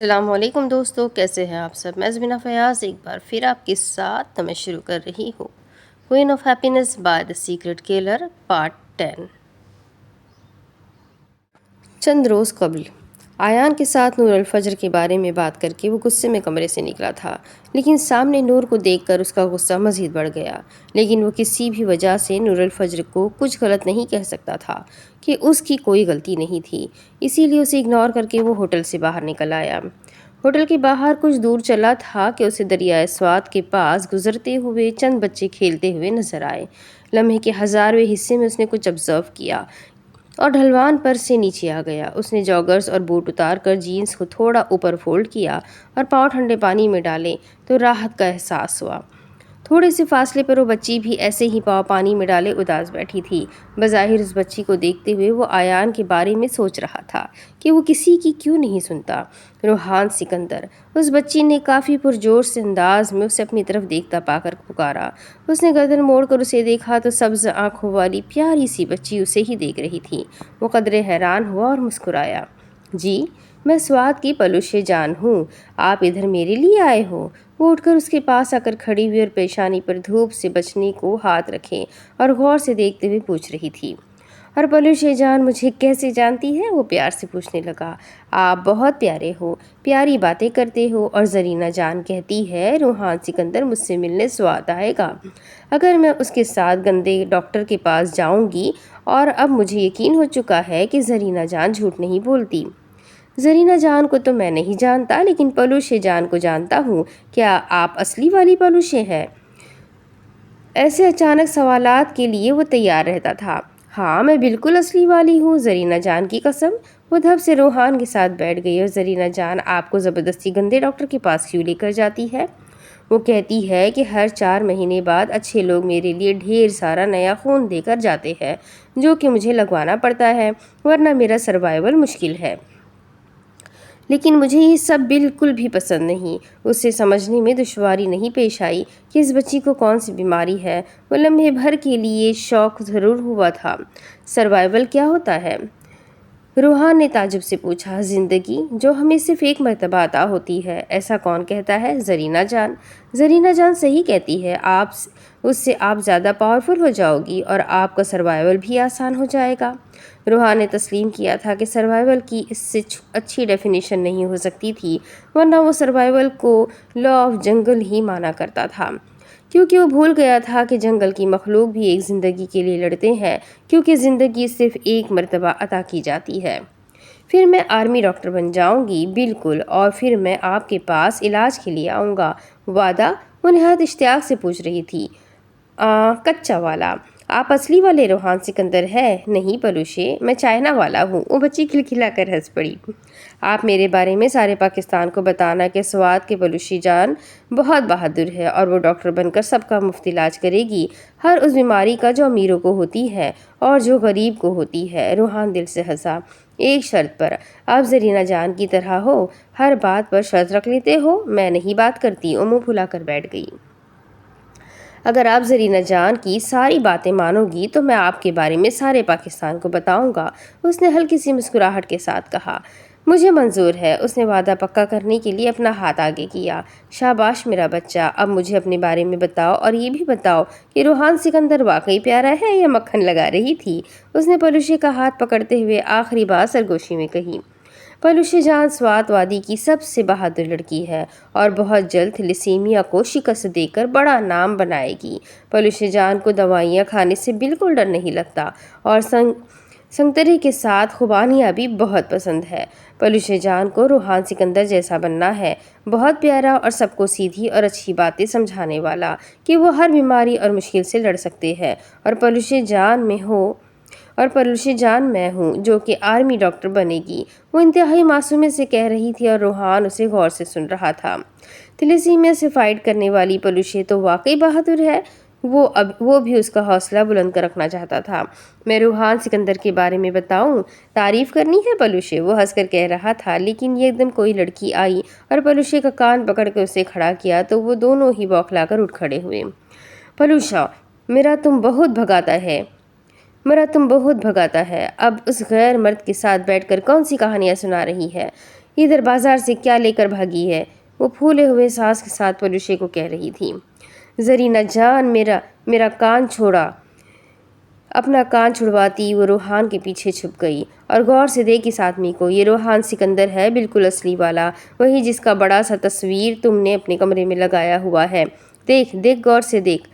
السلام علیکم دوستو، کیسے ہیں آپ سب؟ میں زمینہ فیاض ایک بار پھر آپ کے ساتھ میں شروع کر رہی ہوں queen of happiness by the secret Keller part 10۔ چند روز قبل آیان کے ساتھ نور الفجر کے بارے میں بات کر کے وہ غصے میں کمرے سے نکلا تھا، لیکن سامنے نور کو دیکھ کر اس کا غصہ مزید بڑھ گیا۔ لیکن وہ کسی بھی وجہ سے نور الفجر کو کچھ غلط نہیں کہہ سکتا تھا کہ اس کی کوئی غلطی نہیں تھی، اسی لیے اسے اگنور کر کے وہ ہوٹل سے باہر نکل آیا۔ ہوٹل کے باہر کچھ دور چلا تھا کہ اسے دریائے سوات کے پاس گزرتے ہوئے چند بچے کھیلتے ہوئے نظر آئے۔ لمحے کے 1000ویں حصے میں اس نے کچھ آبزرو کیا اور ڈھلوان پر سے نیچے آ گیا۔ اس نے جاگرز اور بوٹ اتار کر جینز کو تھوڑا اوپر فولڈ کیا اور پاؤں ٹھنڈے پانی میں ڈالے تو راحت کا احساس ہوا۔ تھوڑے سے فاصلے پر وہ بچی بھی ایسے ہی پاؤں پانی میں ڈالے اداس بیٹھی تھی۔ بظاہر اس بچی کو دیکھتے ہوئے وہ آیان کے بارے میں سوچ رہا تھا کہ وہ کسی کی کیوں نہیں سنتا۔ روحان سکندر، اس بچی نے کافی پرجوش سے انداز میں اسے اپنی طرف دیکھتا پا کر پکارا۔ اس نے گردن موڑ کر اسے دیکھا تو سبز آنکھوں والی پیاری سی بچی اسے ہی دیکھ رہی تھی۔ وہ قدرے حیران ہوا اور مسکرایا۔ جی، میں سوات کی پلوش جان ہوں، آپ ادھر میرے لیے آئے ہو؟ وہ اٹھ کر اس کے پاس آ کر کھڑی ہوئی اور پیشانی پر دھوپ سے بچنے کو ہاتھ رکھے اور غور سے دیکھتے ہوئے پوچھ رہی تھی۔ اور پلوش جان مجھے کیسے جانتی ہے؟ وہ پیار سے پوچھنے لگا۔ آپ بہت پیارے ہو، پیاری باتیں کرتے ہو، اور زرینہ جان کہتی ہے روحان سکندر مجھ سے ملنے سوات آئے گا اگر میں اس کے ساتھ گندے ڈاکٹر کے پاس جاؤں گی، اور اب مجھے یقین ہو چکا ہے کہ زرینہ جان جھوٹ نہیں بولتی۔ زرینہ جان کو تو میں نہیں جانتا، لیکن پلوش جان کو جانتا ہوں۔ کیا آپ اصلی والی پلوش ہیں؟ ایسے اچانک سوالات کے لیے وہ تیار رہتا تھا۔ ہاں، میں بالکل اصلی والی ہوں، زرینہ جان کی قسم۔ وہ دھب سے روحان کے ساتھ بیٹھ گئی۔ اور زرینہ جان آپ کو زبردستی گندے ڈاکٹر کے پاس کیوں لے کر جاتی ہے؟ وہ کہتی ہے کہ ہر 4 مہینے بعد اچھے لوگ میرے لیے ڈھیر سارا نیا خون دے کر جاتے ہیں، جو کہ مجھے لگوانا پڑتا ہے، ورنہ میرا سروائیول مشکل ہے۔ لیکن مجھے یہ سب بالکل بھی پسند نہیں۔ اسے سمجھنے میں دشواری نہیں پیش آئی کہ اس بچی کو کون سی بیماری ہے۔ وہ لمحے بھر کے لیے شوق ضرور ہوا تھا۔ سروائیول کیا ہوتا ہے؟ روحان نے تعجب سے پوچھا۔ زندگی جو ہمیں صرف ایک مرتبہ عطا ہوتی ہے، ایسا کون کہتا ہے؟ زرینہ جان۔ زرینہ جان صحیح کہتی ہے، اس سے آپ زیادہ پاورفل ہو جاؤ گی اور آپ کا سروائیول بھی آسان ہو جائے گا۔ روحان نے تسلیم کیا تھا کہ سروائیول کی اس سے اچھی ڈیفینیشن نہیں ہو سکتی تھی، ورنہ وہ سروائیول کو لا آف جنگل ہی مانا کرتا تھا، کیونکہ وہ بھول گیا تھا کہ جنگل کی مخلوق بھی ایک زندگی کے لیے لڑتے ہیں، کیونکہ زندگی صرف ایک مرتبہ عطا کی جاتی ہے۔ پھر میں آرمی ڈاکٹر بن جاؤں گی، بالکل، اور پھر میں آپ کے پاس علاج کے لیے آؤں گا۔ وعدہ؟ وہ نہایت اشتیاق سے پوچھ رہی تھی۔ کچا والا؟ آپ اصلی والے روحان سکندر ہے؟ نہیں پلوشے، میں چائنا والا ہوں۔ وہ بچی کھلکھلا کر ہنس پڑی۔ آپ میرے بارے میں سارے پاکستان کو بتانا کہ سوات کے پلوشی جان بہت بہادر ہے، اور وہ ڈاکٹر بن کر سب کا مفت علاج کرے گی، ہر اس بیماری کا جو امیروں کو ہوتی ہے اور جو غریب کو ہوتی ہے۔ روحان دل سے ہنسا۔ ایک شرط پر، آپ زرینہ جان کی طرح ہو، ہر بات پر شرط رکھ لیتے ہو۔ میں نہیں بات کرتی۔ وہ منہ پھلا کر بیٹھ گئی۔ اگر آپ زرینہ جان کی ساری باتیں مانو گی تو میں آپ کے بارے میں سارے پاکستان کو بتاؤں گا، اس نے ہلکی سی مسکراہٹ کے ساتھ کہا۔ مجھے منظور ہے۔ اس نے وعدہ پکا کرنے کے لیے اپنا ہاتھ آگے کیا۔ شاباش میرا بچہ، اب مجھے اپنے بارے میں بتاؤ، اور یہ بھی بتاؤ کہ روحان سکندر واقعی پیارا ہے یا مکھن لگا رہی تھی؟ اس نے پلوشے کا ہاتھ پکڑتے ہوئے آخری بات سرگوشی میں کہی۔ پلوش جان سوات وادی کی سب سے بہادر لڑکی ہے، اور بہت جلد تھیلیسیمیا کو شکست دے کر بڑا نام بنائے گی۔ پلوش جان کو دوائیاں کھانے سے بالکل ڈر نہیں لگتا، اور سنگترے کے ساتھ خوبانیاں بھی بہت پسند ہے۔ پلوش جان کو روحان سکندر جیسا بننا ہے، بہت پیارا اور سب کو سیدھی اور اچھی باتیں سمجھانے والا کہ وہ ہر بیماری اور مشکل سے لڑ سکتے ہیں۔ اور پلوش جان میں ہوں جو کہ آرمی ڈاکٹر بنے گی، وہ انتہائی معصومیت سے کہہ رہی تھی، اور روحان اسے غور سے سن رہا تھا۔ تھیلیسیمیا سے فائٹ کرنے والی پلوشے تو واقعی بہادر ہے۔ وہ بھی اس کا حوصلہ بلند کر رکھنا چاہتا تھا۔ میں روحان سکندر کے بارے میں بتاؤں؟ تعریف کرنی ہے پلوشے؟ وہ ہنس کر کہہ رہا تھا، لیکن ایک دم کوئی لڑکی آئی اور پلوشے کا کان پکڑ کے اسے کھڑا کیا تو وہ دونوں ہی بوکھلا کر اٹھ کھڑے ہوئے۔ پلوشا، میرا تم بہت بھگاتا ہے۔ اب اس غیر مرد کے ساتھ بیٹھ کر کون سی کہانیاں سنا رہی ہے؟ ادھر بازار سے کیا لے کر بھاگی ہے؟ وہ پھولے ہوئے سانس کے ساتھ پلوشے کو کہہ رہی تھی۔ زرینہ جان، میرا کان چھوڑا۔ اپنا کان چھڑواتی وہ روحان کے پیچھے چھپ گئی اور غور سے دیکھ اس آدمی کو۔ یہ روحان سکندر ہے، بالکل اصلی والا، وہی جس کا بڑا سا تصویر تم نے اپنے کمرے میں لگایا ہوا ہے۔ دیکھ غور سے دیکھ۔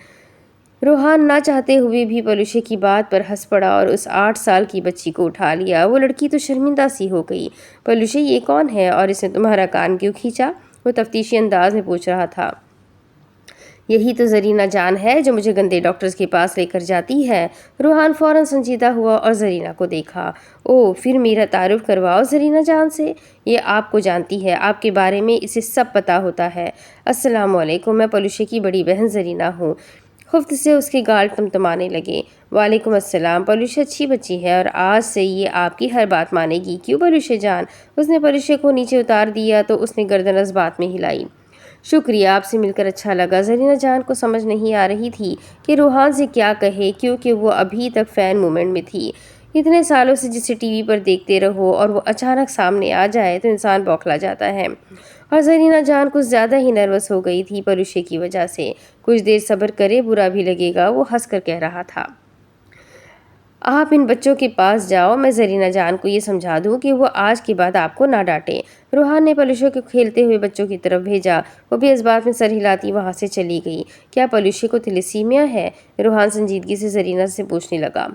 روحان نہ چاہتے ہوئے بھی پلوشے کی بات پر ہنس پڑا اور اس 8 سال کی بچی کو اٹھا لیا۔ وہ لڑکی تو شرمندہ سی ہو گئی۔ پلوشے، یہ کون ہے اور اس نے تمہارا کان کیوں کھینچا؟ وہ تفتیشی انداز میں پوچھ رہا تھا۔ یہی تو زرینہ جان ہے جو مجھے گندے ڈاکٹرز کے پاس لے کر جاتی ہے۔ روحان فوراً سنجیدہ ہوا اور زرینہ کو دیکھا۔ پھر میرا تعارف کرواؤ زرینہ جان سے۔ یہ آپ کو جانتی ہے، آپ کے بارے میں اسے سب پتہ ہوتا ہے۔ السلام علیکم، میں پلوشے کی بڑی بہن زرینہ ہوں۔ خفت سے اس کے گال تمتمانے لگے۔ وعلیکم السلام، پلوشے اچھی بچی ہے اور آج سے یہ آپ کی ہر بات مانے گی، کیوں پلوشے جان؟ اس نے پلوشے کو نیچے اتار دیا تو اس نے گردن اس بات میں ہلائی۔ شکریہ، آپ سے مل کر اچھا لگا۔ زرینہ جان کو سمجھ نہیں آ رہی تھی کہ روحان سے کیا کہے، کیونکہ وہ ابھی تک فین مومنٹ میں تھی۔ اتنے سالوں سے جسے ٹی وی پر دیکھتے رہو اور وہ اچانک سامنے آ جائے تو انسان بوکھلا جاتا ہے، اور زرینہ جان کچھ زیادہ ہی نروس ہو گئی تھی پلوشے کی وجہ سے۔ کچھ دیر صبر کرے، برا بھی لگے گا، وہ ہنس کر کہہ رہا تھا۔ آپ ان بچوں کے پاس جاؤ، میں زرینہ جان کو یہ سمجھا دوں کہ وہ آج کے بعد آپ کو نہ ڈانٹیں۔ روحان نے پلوشے کو کھیلتے ہوئے بچوں کی طرف بھیجا۔ وہ بھی اس بات میں سر ہلاتی وہاں سے چلی گئی۔ کیا پلوشے کو تھیلیسیمیا ہے؟ روحان سنجیدگی سے زرینہ سے پوچھنے لگا۔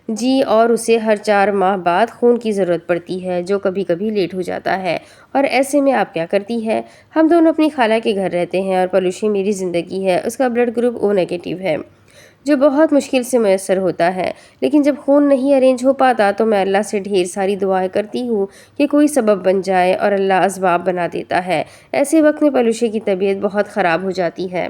جی، اور اسے ہر 4 ماہ بعد خون کی ضرورت پڑتی ہے، جو کبھی کبھی لیٹ ہو جاتا ہے۔ اور ایسے میں آپ کیا کرتی ہے؟ ہم دونوں اپنی خالہ کے گھر رہتے ہیں اور پلوشے میری زندگی ہے۔ اس کا بلڈ گروپ او نیگیٹو ہے، جو بہت مشکل سے میسر ہوتا ہے، لیکن جب خون نہیں ارینج ہو پاتا تو میں اللہ سے ڈھیر ساری دعائیں کرتی ہوں کہ کوئی سبب بن جائے، اور اللہ اسباب بنا دیتا ہے۔ ایسے وقت میں پلوشے کی طبیعت بہت خراب ہو جاتی ہے۔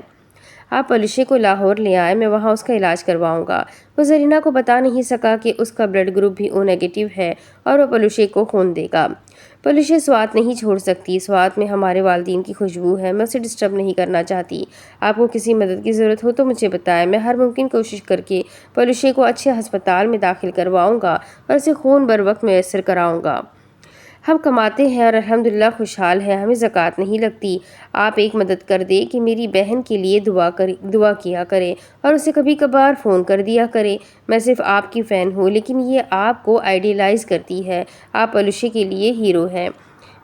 آپ پلوشے کو لاہور لے آئے، میں وہاں اس کا علاج کرواؤں گا۔ وہ زرینہ کو بتا نہیں سکا کہ اس کا بلڈ گروپ بھی او نیگیٹو ہے اور وہ پلوشے کو خون دے گا۔ پلوشے سوات نہیں چھوڑ سکتی، سوات میں ہمارے والدین کی خوشبو ہے، میں اسے ڈسٹرب نہیں کرنا چاہتی۔ آپ کو کسی مدد کی ضرورت ہو تو مجھے بتائیں، میں ہر ممکن کوشش کر کے پلوشے کو اچھے ہسپتال میں داخل کرواؤں گا اور اسے خون بر وقت میسر کراؤں گا۔ ہم کماتے ہیں اور الحمدللہ خوشحال ہیں، ہمیں زکوٰۃ نہیں لگتی۔ آپ ایک مدد کر دیں کہ میری بہن کے لیے دعا کیا کرے اور اسے کبھی کبھار فون کر دیا کرے۔ میں صرف آپ کی فین ہوں، لیکن یہ آپ کو آئیڈیلائز کرتی ہے۔ آپ پلوشے کے لیے ہیرو ہیں۔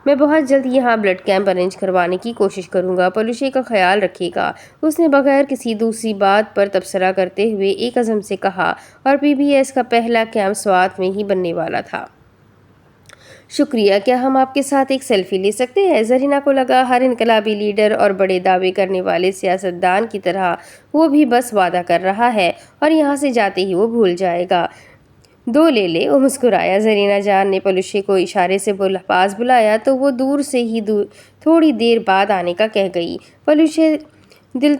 میں بہت جلد یہاں بلڈ کیمپ ارینج کروانے کی کوشش کروں گا، پلوشے کا خیال رکھے گا۔ اس نے بغیر کسی دوسری بات پر تبصرہ کرتے ہوئے ایک عزم سے کہا، اور پی بی ایس کا پہلا کیمپ سوات میں ہی بننے والا تھا۔ شکریہ، کیا ہم آپ کے ساتھ ایک سیلفی لے سکتے ہیں؟ زرینہ کو لگا ہر انقلابی لیڈر اور بڑے دعوے کرنے والے سیاستدان کی طرح وہ بھی بس وعدہ کر رہا ہے اور یہاں سے جاتے ہی وہ بھول جائے گا۔ 2 لے لے، وہ مسکرایا۔ زرینہ جان نے پلوشے کو اشارے سے پاس بلایا تو وہ دور سے ہی تھوڑی دیر بعد آنے کا کہہ گئی۔ پلوشے دل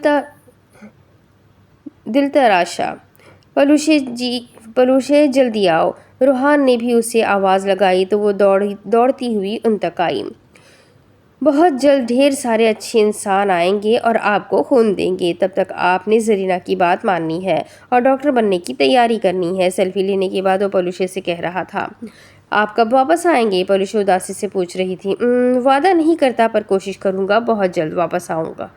تراشا، پلوشے جلدی آؤ۔ روحان نے بھی اسے آواز لگائی تو وہ دوڑتی ہوئی ان تک آئی۔ بہت جلد ڈھیر سارے اچھے انسان آئیں گے اور آپ کو خون دیں گے، تب تک آپ نے زرینہ کی بات ماننی ہے اور ڈاکٹر بننے کی تیاری کرنی ہے۔ سیلفی لینے کے بعد وہ پلوشے سے کہہ رہا تھا۔ آپ کب واپس آئیں گے؟ پلوشے اداسی سے پوچھ رہی تھی۔ وعدہ نہیں کرتا پر کوشش کروں گا، بہت جلد واپس آؤں گا۔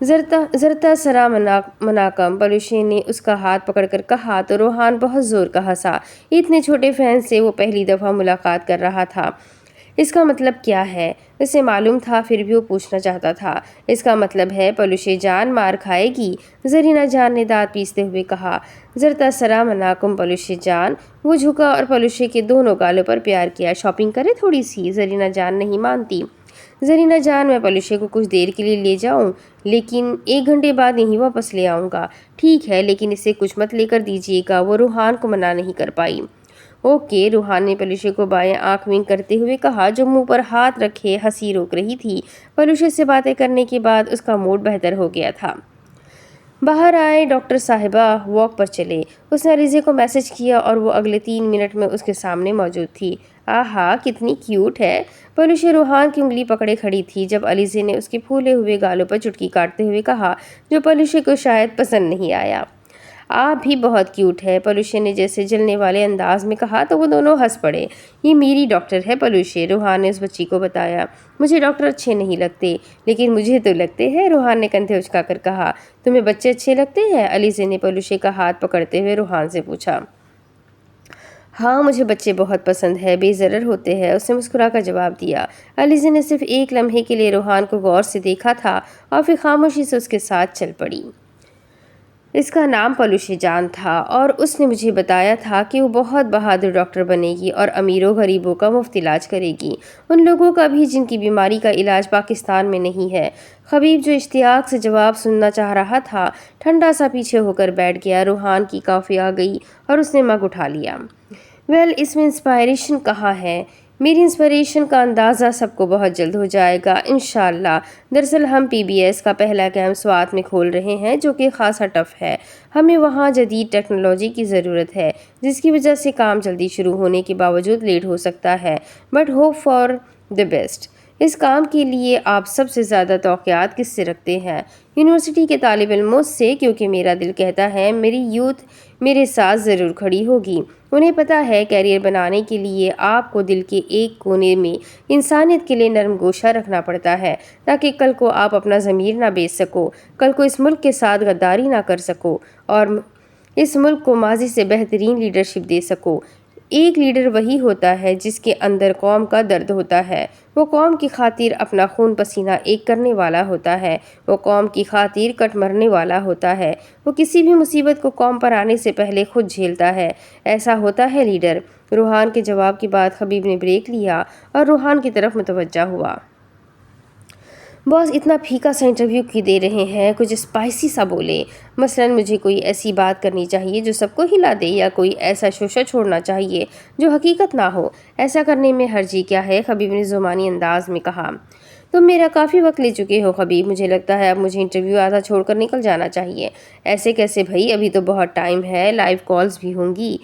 زرتا سرا مناکم، پلوشے نے اس کا ہاتھ پکڑ کر کہا تو روحان بہت زور کا ہنسا۔ اتنے چھوٹے فین سے وہ پہلی دفعہ ملاقات کر رہا تھا۔ اس کا مطلب کیا ہے؟ اسے معلوم تھا، پھر بھی وہ پوچھنا چاہتا تھا۔ اس کا مطلب ہے پلوشے جان مار کھائے گی، زرینہ جان نے دانت پیستے ہوئے کہا۔ زرتا سرا مناکم پلوشے جان۔ وہ جھکا اور پلوشے کے دونوں گالوں پر پیار کیا۔ شاپنگ کرے تھوڑی سی؟ زرینہ جان نہیں مانتی۔ زرینہ جان، میں پلوشے کو کچھ دیر کے لیے لے جاؤں، لیکن 1 گھنٹے بعد یہیں واپس لے آؤں گا۔ ٹھیک ہے، لیکن اسے کچھ مت لے کر دیجیے گا۔ وہ روحان کو منع نہیں کر پائی۔ اوکے، روحان نے پلوشے کو بائیں آنکھ ونک کرتے ہوئے کہا، جو منہ پر ہاتھ رکھے ہنسی روک رہی تھی۔ پلوشے سے باتیں کرنے کے بعد اس کا موڈ بہتر ہو گیا تھا۔ باہر آئے، ڈاکٹر صاحبہ واک پر چلے۔ اس نے علیزے کو میسج کیا اور وہ اگلے 3 منٹ میں اس کے سامنے موجود تھی۔ آہا، کتنی کیوٹ ہے۔ پلوشے روحان کی انگلی پکڑے کھڑی تھی جب علیزے نے اس کے پھولے ہوئے گالوں پر چٹکی کاٹتے ہوئے کہا، جو پلوشے کو شاید پسند نہیں آیا۔ آپ بھی بہت کیوٹ ہے، پلوشے نے جیسے جلنے والے انداز میں کہا تو وہ دونوں ہنس پڑے۔ یہ میری ڈاکٹر ہے پلوشے، روحان نے اس بچی کو بتایا۔ مجھے ڈاکٹر اچھے نہیں لگتے، لیکن مجھے تو لگتے ہیں، روحان نے کندھے اچکا کر کہا۔ تمہیں بچے اچھے لگتے ہیں؟ علیزے نے پلوشے کا ہاتھ پکڑتے ہوئے روحان سے پوچھا۔ ہاں مجھے بچے بہت پسند ہے، بے ضرر ہوتے ہیں، اس نے مسکرا کر جواب دیا۔ علیزے نے صرف ایک لمحے کے لیے روحان کو غور سے دیکھا تھا اور پھر خاموشی سے اس کے ساتھ چل پڑی۔ اس کا نام پلوشے جان تھا اور اس نے مجھے بتایا تھا کہ وہ بہت بہادر ڈاکٹر بنے گی اور امیروں غریبوں کا مفت علاج کرے گی، ان لوگوں کا بھی جن کی بیماری کا علاج پاکستان میں نہیں ہے۔ خبیب جو اشتیاق سے جواب سننا چاہ رہا تھا ٹھنڈا سا پیچھے ہو کر بیٹھ گیا۔ روحان کی کافی آ گئی اور اس نے مگ اٹھا لیا۔ ویل اس میں انسپائریشن کہاں ہے؟ میری انسپائریشن کا اندازہ سب کو بہت جلد ہو جائے گا انشاءاللہ۔ دراصل ہم PBS کا پہلا کیمپ سوات میں کھول رہے ہیں جو کہ خاصا ٹف ہے۔ ہمیں وہاں جدید ٹیکنالوجی کی ضرورت ہے جس کی وجہ سے کام جلدی شروع ہونے کے باوجود لیٹ ہو سکتا ہے، but hope for the best. اس کام کے لیے آپ سب سے زیادہ توقعات کس سے رکھتے ہیں؟ یونیورسٹی کے طالب علموں سے، کیونکہ میرا دل کہتا ہے میری یوتھ میرے ساتھ ضرور کھڑی ہوگی۔ انہیں پتہ ہے کیریئر بنانے کے لیے آپ کو دل کے ایک کونے میں انسانیت کے لیے نرم گوشہ رکھنا پڑتا ہے تاکہ کل کو آپ اپنا ضمیر نہ بیچ سکو، کل کو اس ملک کے ساتھ غداری نہ کر سکو اور اس ملک کو ماضی سے بہترین لیڈرشپ دے سکو۔ ایک لیڈر وہی ہوتا ہے جس کے اندر قوم کا درد ہوتا ہے، وہ قوم کی خاطر اپنا خون پسینہ ایک کرنے والا ہوتا ہے، وہ قوم کی خاطر کٹ مرنے والا ہوتا ہے، وہ کسی بھی مصیبت کو قوم پر آنے سے پہلے خود جھیلتا ہے۔ ایسا ہوتا ہے لیڈر۔ روحان کے جواب کے بعد خبیب نے بریک لیا اور روحان کی طرف متوجہ ہوا۔ باس اتنا پھیکا سا انٹرویو کی دے رہے ہیں، کچھ اسپائسی سا بولے۔ مثلاً مجھے کوئی ایسی بات کرنی چاہیے جو سب کو ہلا دے یا کوئی ایسا شوشہ چھوڑنا چاہیے جو حقیقت نہ ہو۔ ایسا کرنے میں حرجی کیا ہے؟ خبیب نے زمانی انداز میں کہا۔ تم میرا کافی وقت لے چکے ہو خبیب، مجھے لگتا ہے اب مجھے انٹرویو آدھا چھوڑ کر نکل جانا چاہیے۔ ایسے کیسے بھائی، ابھی تو بہت ٹائم ہے، لائیو کالز بھی ہوں گی۔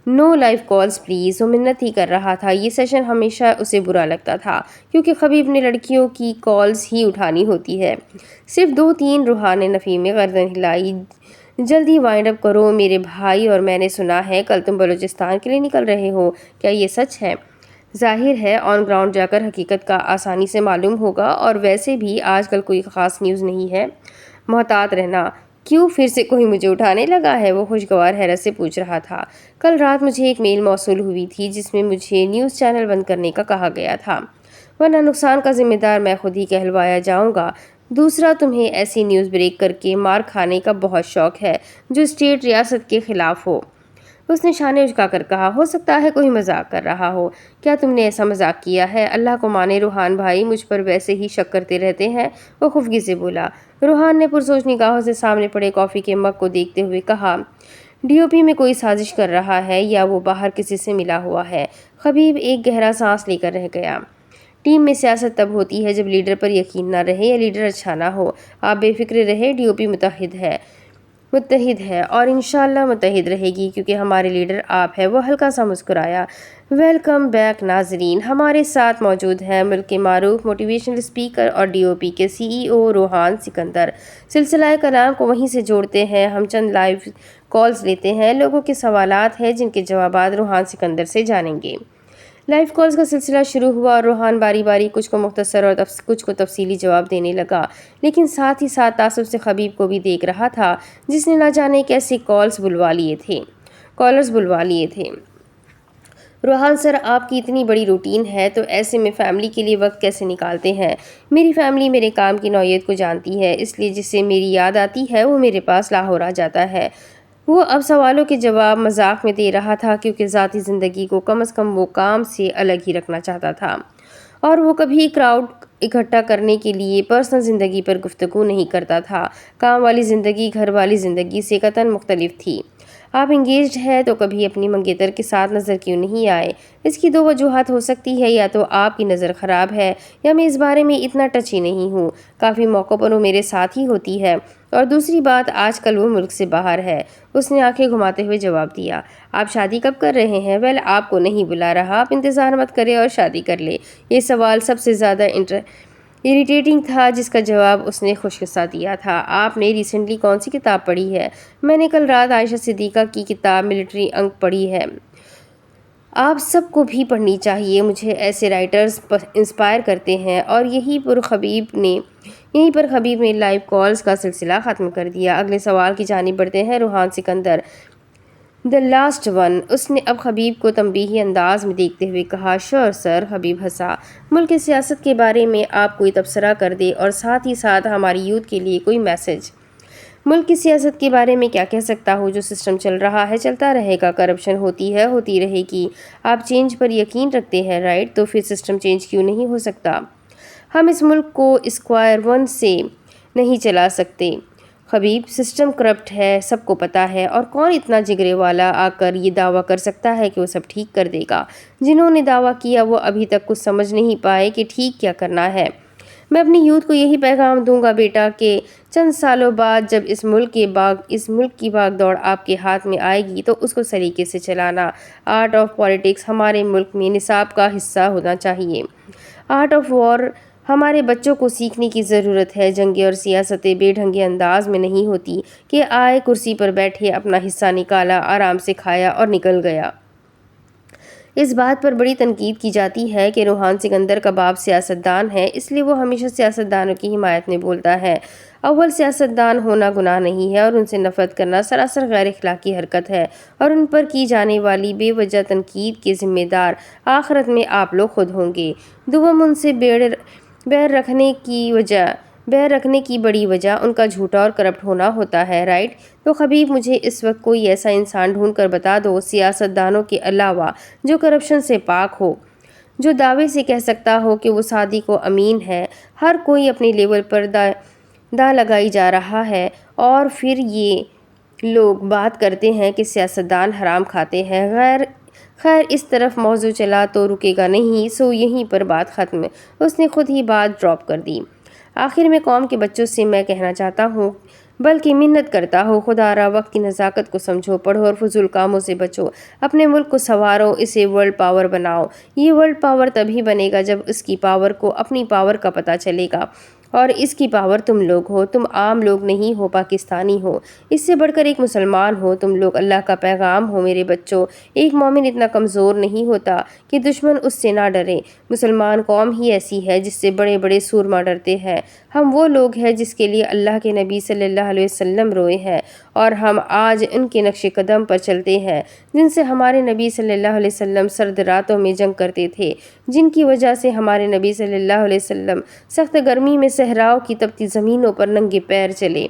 نو لائیو کالز پلیز، وہ منت ہی کر رہا تھا۔ یہ سیشن ہمیشہ اسے برا لگتا تھا کیونکہ خبیب نے لڑکیوں کی کالز ہی اٹھانی ہوتی ہے۔ صرف 2-3۔ روحان نے نفی میں گردن ہلائی۔ جلدی وائنڈ اپ کرو میرے بھائی، اور میں نے سنا ہے کل تم بلوچستان کے لیے نکل رہے ہو، کیا یہ سچ ہے؟ ظاہر ہے آن گراؤنڈ جا کر حقیقت کا آسانی سے معلوم ہوگا، اور ویسے بھی آج کل کوئی خاص نیوز نہیں ہے، محتاط رہنا۔ کیوں، پھر سے کوئی مجھے اٹھانے لگا ہے؟ وہ خوشگوار حیرت سے پوچھ رہا تھا۔ کل رات مجھے ایک میل موصول ہوئی تھی جس میں مجھے نیوز چینل بند کرنے کا کہا گیا تھا، ورنہ نقصان کا ذمہ دار میں خود ہی کہلوایا جاؤں گا۔ دوسرا، تمہیں ایسی نیوز بریک کر کے مار کھانے کا بہت شوق ہے جو اسٹیٹ ریاست کے خلاف ہو۔ اس نے شانے اچکا کر کہا۔ ہو سکتا ہے کوئی مذاق کر رہا ہو، کیا تم نے ایسا مذاق کیا ہے؟ اللہ کو مانے روحان بھائی، مجھ پر ویسے ہی شک کرتے رہتے ہیں، وہ خفگی سے بولا۔ روحان نے پرسوچ نگاہوں سے سامنے پڑے کافی کے مگ کو دیکھتے ہوئے کہا، DOP میں کوئی سازش کر رہا ہے یا وہ باہر کسی سے ملا ہوا ہے؟ خبیب ایک گہرا سانس لے کر رہ گیا۔ ٹیم میں سیاست تب ہوتی ہے جب لیڈر پر یقین نہ رہے یا لیڈر اچھا نہ ہو۔ آپ بے فکر رہے، DOP متحد ہے اور انشاءاللہ متحد رہے گی کیونکہ ہمارے لیڈر آپ ہے۔ وہ ہلکا سا مسکرایا۔ ویلکم بیک ناظرین، ہمارے ساتھ موجود ہیں ملک کے معروف موٹیویشنل اسپیکر اور DOP کے CEO روحان سکندر۔ سلسلہ کلام کو وہیں سے جوڑتے ہیں، ہم چند لائیو کالز لیتے ہیں، لوگوں کے سوالات ہیں جن کے جوابات روحان سکندر سے جانیں گے۔ لائیو کالز کا سلسلہ شروع ہوا اور روحان باری باری کچھ کو مختصر اور کچھ کو تفصیلی جواب دینے لگا، لیکن ساتھ ہی ساتھ تعصب سے خبیب کو بھی دیکھ رہا تھا جس نے نہ جانے کیسے کالرز بلوا لیے تھے۔ روحان سر، آپ کی اتنی بڑی روٹین ہے تو ایسے میں فیملی کے لیے وقت کیسے نکالتے ہیں؟ میری فیملی میرے کام کی نوعیت کو جانتی ہے، اس لیے جسے میری یاد آتی ہے وہ میرے پاس لاہور آ جاتا ہے۔ وہ اب سوالوں کے جواب مذاق میں دے رہا تھا کیونکہ ذاتی زندگی کو کم از کم وہ کام سے الگ ہی رکھنا چاہتا تھا، اور وہ کبھی کراؤڈ اکٹھا کرنے کے لیے پرسنل زندگی پر گفتگو نہیں کرتا تھا۔ کام والی زندگی گھر والی زندگی سے قطعاً مختلف تھی۔ آپ انگیجڈ ہے تو کبھی اپنی منگیتر کے ساتھ نظر کیوں نہیں آئے؟ اس کی 2 وجوہات ہو سکتی ہے، یا تو آپ کی نظر خراب ہے یا میں اس بارے میں اتنا ٹچی نہیں ہوں، کافی موقعوں پر وہ میرے ساتھ ہی ہوتی ہے، اور دوسری بات آج کل وہ ملک سے باہر ہے۔ اس نے آنکھیں گھماتے ہوئے جواب دیا۔ آپ شادی کب کر رہے ہیں؟ ویل آپ کو نہیں بلا رہا، آپ انتظار مت کریں اور شادی کر لیں۔ یہ سوال سب سے زیادہ اریٹیٹنگ تھا، جس کا جواب اس نے خوشقصہ دیا تھا۔ آپ نے ریسنٹلی کون سی کتاب پڑھی ہے؟ میں نے کل رات عائشہ صدیقہ کی کتاب ملٹری انک پڑھی ہے۔ آپ سب کو بھی پڑھنی چاہیے، مجھے ایسے رائٹرز انسپائر کرتے ہیں۔ اور یہیں پر خبیب نے لائیو کالز کا سلسلہ ختم کر دیا۔ اگلے سوال کی جانب بڑھتے ہیں۔ روحان سکندر، دی لاسٹ ون۔ اس نے اب خبیب کو تنبیہی انداز میں دیکھتے ہوئے کہا، شور سر۔ خبیب ہنسا۔ ملک کی سیاست کے بارے میں آپ کوئی تبصرہ کر دیں اور ساتھ ہی ساتھ ہماری یوتھ کے لیے کوئی میسج۔ ملک کی سیاست کے بارے میں کیا کہہ سکتا ہوں؟ جو سسٹم چل رہا ہے چلتا رہے گا، کرپشن ہوتی ہے، ہوتی رہے گی۔ آپ چینج پر یقین رکھتے ہیں، رائٹ؟ تو پھر سسٹم چینج کیوں نہیں ہو سکتا؟ ہم اس ملک کو اسکوائر ون سے نہیں چلا سکتے خبیب، سسٹم کرپٹ ہے، سب کو پتہ ہے۔ اور کون اتنا جگرے والا آ کر یہ دعویٰ کر سکتا ہے کہ وہ سب ٹھیک کر دے گا؟ جنہوں نے دعویٰ کیا وہ ابھی تک کچھ سمجھ نہیں پائے کہ ٹھیک کیا کرنا ہے۔ میں اپنی یوتھ کو یہی پیغام دوں گا بیٹا کہ چند سالوں بعد جب اس ملک کی بھاگ دوڑ آپ کے ہاتھ میں آئے گی تو اس کو سلیقے سے چلانا۔ آرٹ آف پالیٹکس ہمارے ملک میں نصاب کا حصہ ہونا چاہیے۔ آرٹ آف وار ہمارے بچوں کو سیکھنے کی ضرورت ہے۔ جنگیں اور سیاستیں بے ڈھنگے انداز میں نہیں ہوتی کہ آئے کرسی پر بیٹھے، اپنا حصہ نکالا، آرام سے کھایا اور نکل گیا۔ اس بات پر بڑی تنقید کی جاتی ہے کہ روحان سکندر کا باپ سیاستدان ہے، اس لیے وہ ہمیشہ سیاستدانوں کی حمایت میں بولتا ہے۔ اول سیاستدان ہونا گناہ نہیں ہے اور ان سے نفرت کرنا سراسر غیر اخلاقی حرکت ہے، اور ان پر کی جانے والی بے وجہ تنقید کے ذمہ دار آخرت میں آپ لوگ خود ہوں گے۔ دوم، ان سے بیر رکھنے کی بڑی وجہ ان کا جھوٹا اور کرپٹ ہونا ہوتا ہے، رائٹ؟ تو خبیب، مجھے اس وقت کوئی ایسا انسان ڈھونڈ کر بتا دو سیاستدانوں کے علاوہ جو کرپشن سے پاک ہو، جو دعوے سے کہہ سکتا ہو کہ وہ صادق و امین ہے۔ ہر کوئی اپنے لیول پر دا لگائی جا رہا ہے، اور پھر یہ لوگ بات کرتے ہیں کہ سیاستدان حرام کھاتے ہیں۔ خیر اس طرف موضوع چلا تو رکے گا نہیں، سو یہیں پر بات ختم۔ اس نے خود ہی بات ڈراپ کر دی۔ آخر میں قوم کے بچوں سے میں کہنا چاہتا ہوں، بلکہ منت کرتا ہوں، خدا را وقت کی نزاکت کو سمجھو، پڑھو اور فضول کاموں سے بچو، اپنے ملک کو سنوارو، اسے ورلڈ پاور بناؤ۔ یہ ورلڈ پاور تبھی بنے گا جب اس کی پاور کو اپنی پاور کا پتہ چلے گا، اور اس کی پاور تم لوگ ہو۔ تم عام لوگ نہیں ہو، پاکستانی ہو، اس سے بڑھ کر ایک مسلمان ہو۔ تم لوگ اللہ کا پیغام ہو میرے بچوں۔ ایک مومن اتنا کمزور نہیں ہوتا کہ دشمن اس سے نہ ڈرے۔ مسلمان قوم ہی ایسی ہے جس سے بڑے بڑے سورما ڈرتے ہیں۔ ہم وہ لوگ ہیں جس کے لیے اللہ کے نبی صلی اللہ علیہ وسلم روئے ہیں، اور ہم آج ان کے نقش قدم پر چلتے ہیں جن سے ہمارے نبی صلی اللہ علیہ وسلم سرد راتوں میں جنگ کرتے تھے، جن کی وجہ سے ہمارے نبی صلی اللہ علیہ وسلم سخت گرمی میں صحراؤں کی تپتی زمینوں پر ننگے پیر چلے۔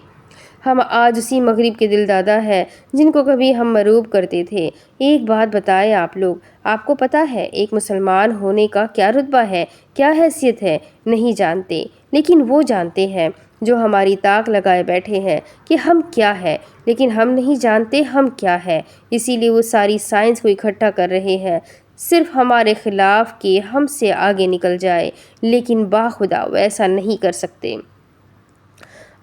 ہم آج اسی مغرب کے دل دادا ہیں جن کو کبھی ہم مروب کرتے تھے۔ ایک بات بتائیں آپ لوگ، آپ کو پتہ ہے ایک مسلمان ہونے کا کیا رتبہ ہے، کیا حیثیت ہے؟ نہیں جانتے، لیکن وہ جانتے ہیں جو ہماری طاق لگائے بیٹھے ہیں کہ ہم کیا ہے، لیکن ہم نہیں جانتے ہم کیا ہے۔ اسی لیے وہ ساری سائنس کو اکٹھا کر رہے ہیں صرف ہمارے خلاف کہ ہم سے آگے نکل جائے، لیکن باخدا ویسا نہیں کر سکتے۔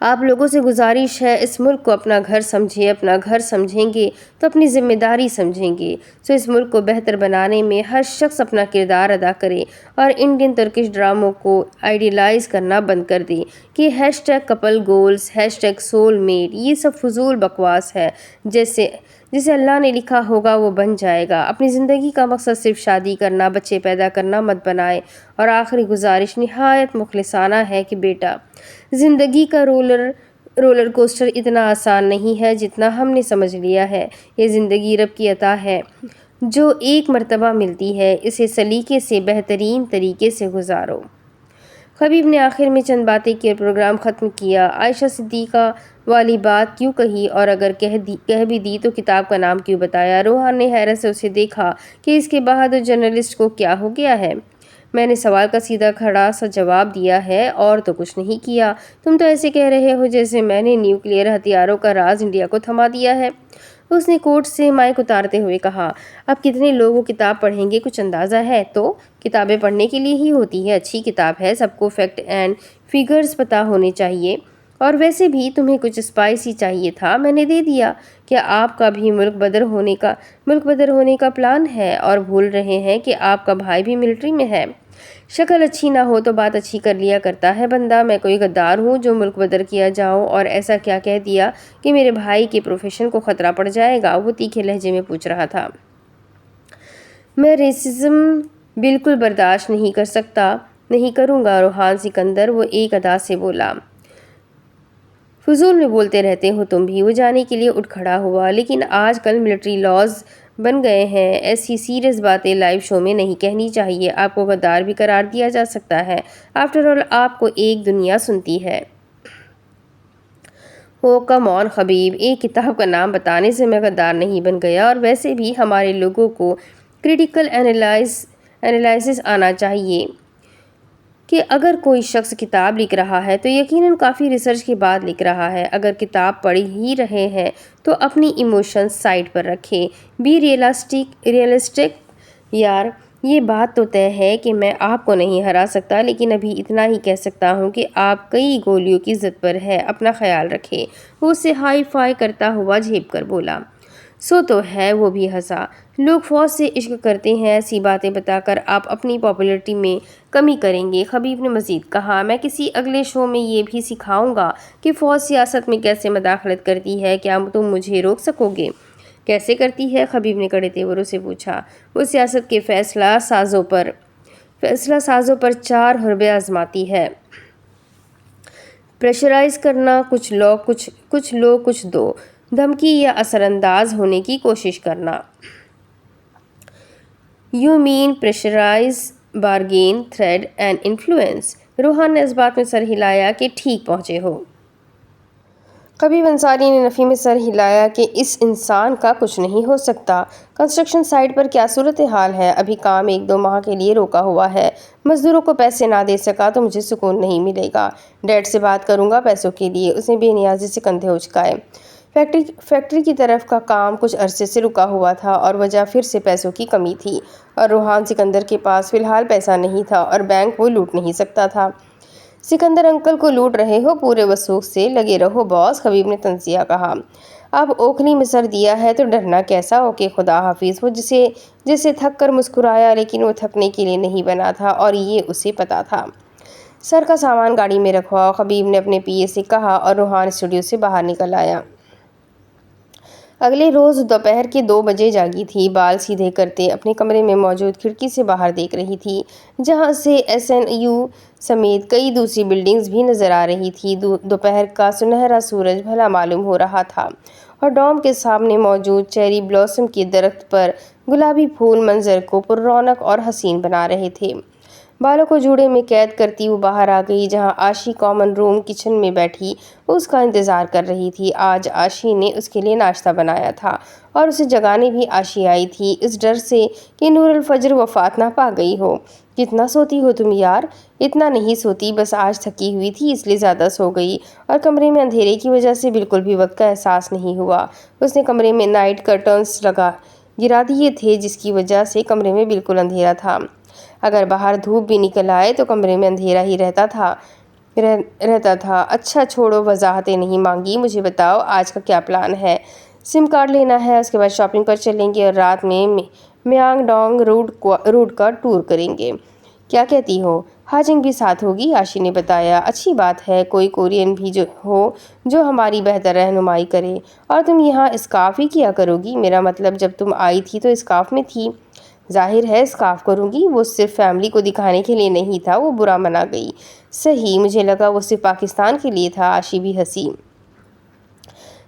آپ لوگوں سے گزارش ہے، اس ملک کو اپنا گھر سمجھیں، اپنا گھر سمجھیں گے تو اپنی ذمہ داری سمجھیں گے۔ سو اس ملک کو بہتر بنانے میں ہر شخص اپنا کردار ادا کرے، اور انڈین ترکش ڈراموں کو آئیڈیلائز کرنا بند کر دے کہ #کپل گولز، #سول میٹ، یہ سب فضول بکواس ہے۔ جسے اللہ نے لکھا ہوگا وہ بن جائے گا۔ اپنی زندگی کا مقصد صرف شادی کرنا، بچے پیدا کرنا مت بنائے۔ اور آخری گزارش نہایت مخلصانہ ہے کہ بیٹا، زندگی کا رولر کوسٹر اتنا آسان نہیں ہے جتنا ہم نے سمجھ لیا ہے۔ یہ زندگی رب کی عطا ہے جو ایک مرتبہ ملتی ہے، اسے سلیقے سے بہترین طریقے سے گزارو۔ خبیب نے آخر میں چند باتیں کی اور پروگرام ختم کیا۔ عائشہ صدیقہ والی بات کیوں کہی، اور اگر کہہ بھی دی تو کتاب کا نام کیوں بتایا؟ روحان نے حیرت سے اسے دیکھا کہ اس کے بہادر جرنلسٹ کو کیا ہو گیا ہے۔ میں نے سوال کا سیدھا کھڑا سا جواب دیا ہے، اور تو کچھ نہیں کیا۔ تم تو ایسے کہہ رہے ہو جیسے میں نے نیوکلیئر ہتھیاروں کا راز انڈیا کو تھما دیا ہے۔ اس نے کوٹ سے مائک اتارتے ہوئے کہا، اب کتنے لوگ وہ کتاب پڑھیں گے کچھ اندازہ ہے؟ تو کتابیں پڑھنے کے لیے ہی ہوتی ہے، اچھی کتاب ہے، سب کو فیکٹ اینڈ فیگرز پتہ ہونے چاہیے۔ اور ویسے بھی تمہیں کچھ اسپائسی چاہیے تھا، میں نے دے دیا۔ کیا آپ کا بھی ملک بدر ہونے کا پلان ہے، اور بھول رہے ہیں کہ آپ کا بھائی بھی ملٹری میں ہے؟ شکل اچھی نہ ہو تو بات اچھی کر لیا کرتا ہے بندہ۔ میں کوئی غدار ہوں جو ملک بدر کیا جاؤں؟ اور ایسا کیا کہہ دیا کہ میرے بھائی کے پروفیشن کو خطرہ پڑ جائے گا؟ وہ تیکھے لہجے میں پوچھ رہا تھا۔ میں ریسزم بالکل برداشت نہیں کروں گا روحان سکندر، وہ ایک ادا سے بولا۔ فضول میں بولتے رہتے ہو تم بھی، وہ جانے کے لیے اٹھ کھڑا ہوا۔ لیکن آج کل ملٹری لاز بن گئے ہیں، ایسی سیریس باتیں لائیو شو میں نہیں کہنی چاہیے۔ آپ کو غدار بھی قرار دیا جا سکتا ہے، آفٹر آل آپ کو ایک دنیا سنتی ہے۔ او کم آن حبیب، ایک کتاب کا نام بتانے سے میں غدار نہیں بن گیا، اور ویسے بھی ہمارے لوگوں کو کریٹیکل انالائسس آنا چاہیے کہ اگر کوئی شخص کتاب لکھ رہا ہے تو یقیناً کافی ریسرچ کے بعد لکھ رہا ہے۔ اگر کتاب پڑھ ہی رہے ہیں تو اپنی ایموشنز سائڈ پر رکھیں، بی ریئلسٹک یار۔ یہ بات تو طے ہے کہ میں آپ کو نہیں ہرا سکتا، لیکن ابھی اتنا ہی کہہ سکتا ہوں کہ آپ کئی گولیوں کی زد پر ہے، اپنا خیال رکھیں۔ وہ اسے ہائی فائی کرتا ہوا جھیپ کر بولا۔ سو تو ہے، وہ بھی ہنسا۔ لوگ فوج سے عشق کرتے ہیں، ایسی باتیں بتا کر آپ اپنی پاپولیرٹی میں کمی کریں گے۔ حبیب نے مزید کہا، میں کسی اگلے شو میں یہ بھی سکھاؤں گا کہ فوج سیاست میں کیسے مداخلت کرتی ہے۔ کیا تم مجھے روک سکو گے؟ کیسے کرتی ہے؟ حبیب نے کڑے تیوروں سے پوچھا۔ وہ سیاست کے فیصلہ سازوں پر 4 حربے آزماتی ہے۔ پریشرائز کرنا، کچھ لو کچھ دو، دھمکی یا اثر انداز ہونے کی کوشش کرنا۔ You mean pressurise, bargain, threat and influence? Rohan نے اس بات میں سر ہلایا کہ ٹھیک پہنچے ہو۔ حبیب انصاری نے نفی میں سر ہلایا کہ اس انسان کا کچھ نہیں ہو سکتا۔ کنسٹرکشن سائٹ پر کیا صورتحال ہے؟ ابھی کام 1-2 ماہ کے لیے روکا ہوا ہے۔ مزدوروں کو پیسے نہ دے سکا تو مجھے سکون نہیں ملے گا۔ ڈیڈ سے بات کروں گا پیسوں کے لیے۔ اس نے بے نیازی سے کندھے اچکائے۔ فیکٹری کی طرف کا کام کچھ عرصے سے رکا ہوا تھا، اور وجہ پھر سے پیسوں کی کمی تھی، اور روحان سکندر کے پاس فی الحال پیسہ نہیں تھا، اور بینک وہ لوٹ نہیں سکتا تھا۔ سکندر انکل کو لوٹ رہے ہو، پورے وثوق سے لگے رہو باس، حبیب نے تنزیہ کہا۔ اب اوکھلی میں سر دیا ہے تو ڈرنا کیسا؟ اوکے خدا حافظ۔ وہ جسے تھک کر مسکرایا، لیکن وہ تھکنے کے لیے نہیں بنا تھا، اور یہ اسے پتا تھا۔ سر کا سامان گاڑی میں رکھواؤ، حبیب نے اپنے پی اے سے کہا، اور روحان اسٹوڈیو سے باہر نکل آیا۔ اگلے روز دوپہر کے 2 بجے جاگی تھی، بال سیدھے کرتے اپنے کمرے میں موجود کھڑکی سے باہر دیکھ رہی تھی، جہاں سے ایس این یو سمیت کئی دوسری بلڈنگز بھی نظر آ رہی تھی۔ دوپہر کا سنہرا سورج بھلا معلوم ہو رہا تھا، اور ڈوم کے سامنے موجود چیری بلاسم کے درخت پر گلابی پھول منظر کو پر رونق اور حسین بنا رہے تھے۔ بالوں کو جوڑے میں قید کرتی وہ باہر آ گئی، جہاں عاشی کامن روم کچن میں بیٹھی اس کا انتظار کر رہی تھی۔ آج عاشی نے اس کے لیے ناشتہ بنایا تھا، اور اسے جگانے بھی عاشی آئی تھی، اس ڈر سے کہ نور الفجر وفات نہ پا گئی ہو۔ کتنا سوتی ہو تم یار؟ اتنا نہیں سوتی، بس آج تھکی ہوئی تھی اس لیے زیادہ سو گئی، اور کمرے میں اندھیرے کی وجہ سے بالکل بھی وقت کا احساس نہیں ہوا۔ اس نے کمرے میں نائٹ کرٹنز گرا دیے تھے، جس کی وجہ سے کمرے میں بالکل اندھیرا تھا۔ اگر باہر دھوپ بھی نکل آئے تو کمرے میں اندھیرا ہی رہتا تھا۔ اچھا چھوڑو، وضاحتیں نہیں مانگی، مجھے بتاؤ آج کا کیا پلان ہے؟ سم کارڈ لینا ہے، اس کے بعد شاپنگ پر چلیں گے، اور رات میں میانگ ڈانگ روڈ کا ٹور کریں گے۔ کیا کہتی ہو؟ ہاجنگ بھی ساتھ ہوگی، عاشی نے بتایا۔ اچھی بات ہے، کوئی کورین بھی جو ہماری بہتر رہنمائی کرے۔ اور تم یہاں اسکارف ہی کیا کرو گی؟ میرا مطلب جب تم آئی تھی تو اسکارف میں تھی۔ ظاہر ہے اسکارف کروں گی، وہ صرف فیملی کو دکھانے کے لیے نہیں تھا، وہ برا منا گئی۔ صحیح، مجھے لگا وہ صرف پاکستان کے لیے تھا، عاشی بھی ہنسی۔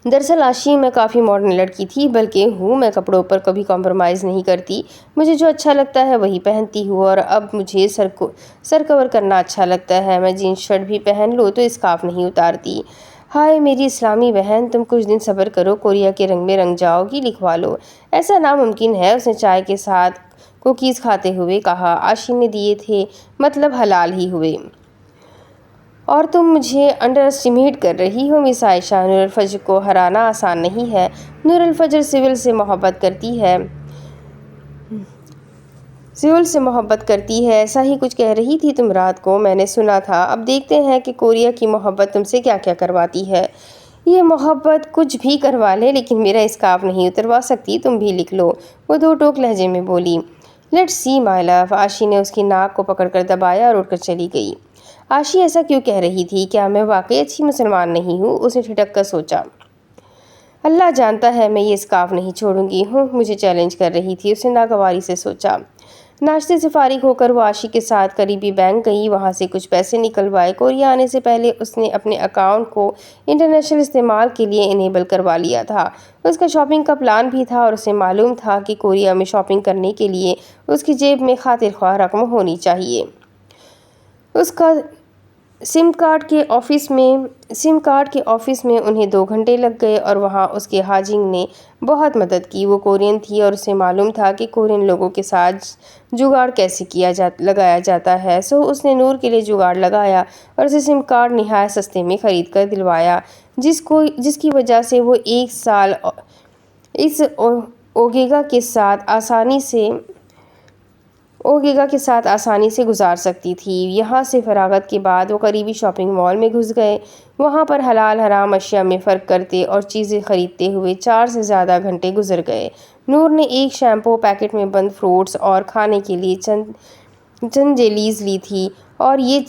دراصل عاشی، میں کافی ماڈرن لڑکی تھی، بلکہ ہوں، میں کپڑوں پر کبھی کمپرومائز نہیں کرتی، مجھے جو اچھا لگتا ہے وہی پہنتی ہوں، اور اب مجھے سر کور کرنا اچھا لگتا ہے، میں جینس شرٹ بھی پہن لوں تو اسکارف نہیں اتارتی۔ ہائے میری اسلامی بہن، تم کچھ دن صبر کرو، کوریا کے رنگ میں رنگ جاؤ گی، لکھوا لو۔ ایسا ناممکن ہے، اس نے چائے کے ساتھ کوکیز کھاتے ہوئے کہا۔ عاشی نے دیے تھے، مطلب حلال ہی ہوئے۔ اور تم مجھے انڈر اسٹیمیٹ کر رہی ہو مس عائشہ، نور الفجر کو ہرانا آسان نہیں ہے۔ نور الفجر سول سے محبت کرتی ہے، ایسا ہی کچھ کہہ رہی تھی تم رات کو، میں نے سنا تھا۔ اب دیکھتے ہیں کہ کوریا کی محبت تم سے کیا کیا کرواتی ہے۔ یہ محبت کچھ بھی کروا لے، لیکن میرا اسکارف نہیں اتروا سکتی، تم بھی لکھ لو، وہ 2 ٹوک لہجے میں بولی۔ لیٹس سی مائی لو، آشی نے اس کی ناک کو پکڑ کر دبایا اور اٹھ کر چلی گئی۔ آشی ایسا کیوں کہہ رہی تھی؟ کیا میں واقعی اچھی مسلمان نہیں ہوں؟ اس نے ٹھٹک کر سوچا۔ اللہ جانتا ہے میں یہ اسکارف نہیں چھوڑوں گی ہوں، مجھے چیلنج کر رہی تھی، اس نے ناگواری سے سوچا۔ ناشتے سے فارغ ہو کر وہ آشی کے ساتھ قریبی بینک گئی، وہاں سے کچھ پیسے نکلوائے۔ کوریا آنے سے پہلے اس نے اپنے اکاؤنٹ کو انٹرنیشنل استعمال کے لیے انیبل کروا لیا تھا۔ اس کا شاپنگ کا پلان بھی تھا اور اسے معلوم تھا کہ کوریا میں شاپنگ کرنے کے لیے اس کی جیب میں خاطر خواہ رقم ہونی چاہیے۔ اس کا سم کارڈ کے آفس میں انہیں 2 گھنٹے لگ گئے اور وہاں اس کے حاجنگ نے بہت مدد کی۔ وہ کورین تھی اور اسے معلوم تھا کہ کورین لوگوں کے ساتھ جگاڑ کیسے لگایا جاتا ہے، سو اس نے نور کے لیے جگاڑ لگایا اور اسے سم کارڈ نہایت سستے میں خرید کر دلوایا، جس کی وجہ سے وہ 1 سال اس اوگیگا کے ساتھ آسانی سے گزار سکتی تھی۔ یہاں سے فراغت کے بعد وہ قریبی شاپنگ مال میں گھس گئے۔ وہاں پر حلال حرام اشیاء میں فرق کرتے اور چیزیں خریدتے ہوئے 4 سے زیادہ گھنٹے گزر گئے۔ نور نے ایک شیمپو، پیکٹ میں بند فروٹس اور کھانے کے لیے چند جیلیز لی تھی، اور یہ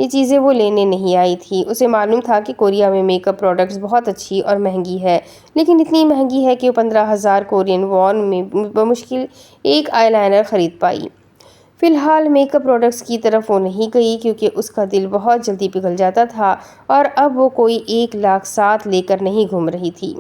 چیزیں وہ لینے نہیں آئی تھی۔ اسے معلوم تھا کہ کوریا میں میک اپ پروڈکٹس بہت اچھی اور مہنگی ہے، لیکن اتنی مہنگی ہے کہ وہ 15,000 کورین وون میں بمشکل ایک آئی لائنر خرید پائی۔ فی الحال میک اپ پروڈکٹس کی طرف وہ نہیں گئی کیونکہ اس کا دل بہت جلدی پگھل جاتا تھا، اور اب وہ کوئی 1 لاکھ ساتھ لے کر نہیں گھوم رہی تھی۔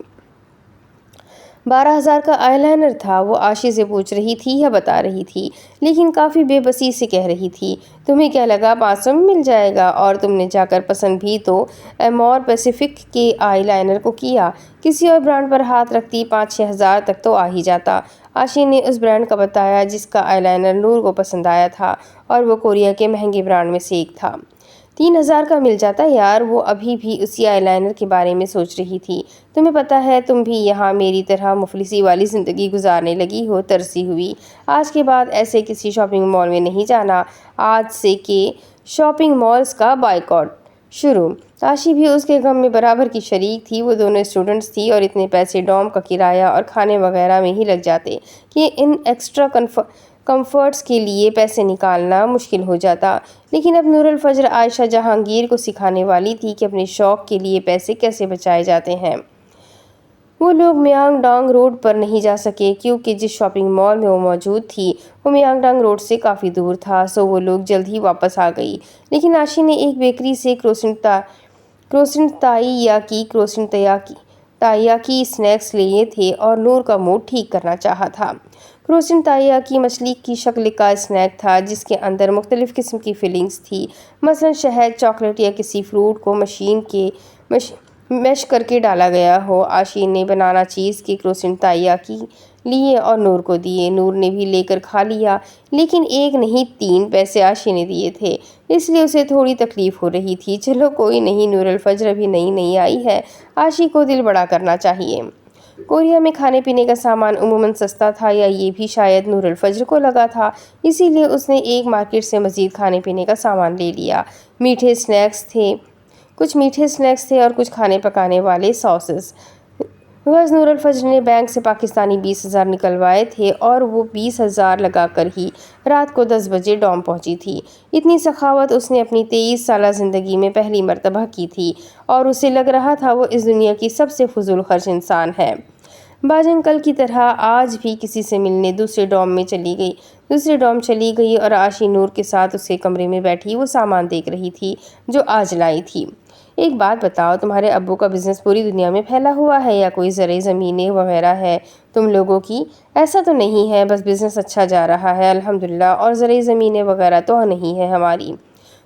12,000 کا آئی لائنر تھا، وہ آشی سے پوچھ رہی تھی یا بتا رہی تھی، لیکن کافی بے بسی سے کہہ رہی تھی۔ تمہیں کیا لگا 500 میں مل جائے گا؟ اور تم نے جا کر پسند بھی تو ایمور پیسیفک کے آئی لائنر کو کیا، کسی اور برانڈ پر ہاتھ رکھتی 5-6 ہزار تک تو آ ہی جاتا۔ آشی نے اس برانڈ کا بتایا جس کا آئی لائنر نور کو پسند آیا تھا، اور وہ کوریا کے مہنگے برانڈ میں سے ایک تھا۔ 3,000 کا مل جاتا یار۔ وہ ابھی بھی اسی آئی لائنر کے بارے میں سوچ رہی تھی۔ تمہیں پتہ ہے تم بھی یہاں میری طرح مفلسی والی زندگی گزارنے لگی ہو، ترسی ہوئی۔ آج کے بعد ایسے کسی شاپنگ مال میں نہیں جانا، آج سے کہ شاپنگ مالز کا بائیکاٹ شروع۔ آشی بھی اس کے غم میں برابر کی شریک تھی۔ وہ دونوں اسٹوڈنٹس تھی اور اتنے پیسے ڈوم کا کرایہ اور کھانے وغیرہ میں ہی لگ جاتے کہ ان ایکسٹرا کمفرٹس کے لیے پیسے نکالنا مشکل ہو جاتا۔ لیکن اب نور الفجر عائشہ جہانگیر کو سکھانے والی تھی کہ اپنے شوق کے لیے پیسے کیسے بچائے جاتے ہیں۔ وہ لوگ میانگ ڈانگ روڈ پر نہیں جا سکے کیونکہ جس شاپنگ مال میں وہ موجود تھی وہ میانگ ڈانگ روڈ سے کافی دور تھا، سو وہ لوگ جلد ہی واپس آ گئی۔ لیکن آشی نے ایک بیکری سے کروسنٹ تائیاکی اسنیکس لیے تھے اور نور کا موڈ ٹھیک کرنا چاہا تھا۔ کروسنٹ تائیاکی مچھلی کی شکل کا اسنیک تھا جس کے اندر مختلف قسم کی فلنگز تھی، مثلاً شہد، چاکلیٹ یا کسی فروٹ کو میش کر کے ڈالا گیا ہو۔ آشی نے بنانا چیز کے کروسنٹ تائیاکی لیے اور نور کو دیے۔ نور نے بھی لے کر کھا لیا، لیکن 1 نہیں 3 پیسے آشی نے دیے تھے، اس لیے اسے تھوڑی تکلیف ہو رہی تھی۔ چلو کوئی نہیں، نور الفجر ابھی نئی آئی ہے، آشی کو دل بڑا کرنا چاہیے۔ کوریا میں کھانے پینے کا سامان عموماً سستا تھا، یا یہ بھی شاید نور الفجر کو لگا تھا، اسی لیے اس نے ایک مارکیٹ سے مزید کھانے پینے کا سامان لے لیا۔ کچھ میٹھے اسنیکس تھے اور کچھ کھانے پکانے والے ساسز۔ نور الفجر نے بینک سے پاکستانی 20,000 نکلوائے تھے اور وہ 20,000 لگا کر ہی رات کو 10 بجے ڈوم پہنچی تھی۔ اتنی سخاوت اس نے اپنی 23 سالہ زندگی میں پہلی مرتبہ کی تھی، اور اسے لگ رہا تھا وہ اس دنیا کی سب سے فضول خرچ انسان ہے۔ باجن کل کی طرح آج بھی کسی سے ملنے دوسرے ڈوم چلی گئی اور آشی نور کے ساتھ اس کے کمرے میں بیٹھی وہ سامان دیکھ رہی تھی جو آج لائی تھی۔ ایک بات بتاؤ، تمہارے ابو کا بزنس پوری دنیا میں پھیلا ہوا ہے یا کوئی زرعی زمینیں وغیرہ ہے تم لوگوں کی؟ ایسا تو نہیں ہے، بس بزنس اچھا جا رہا ہے الحمدللہ، اور زرعی زمینیں وغیرہ تو نہیں ہے ہماری۔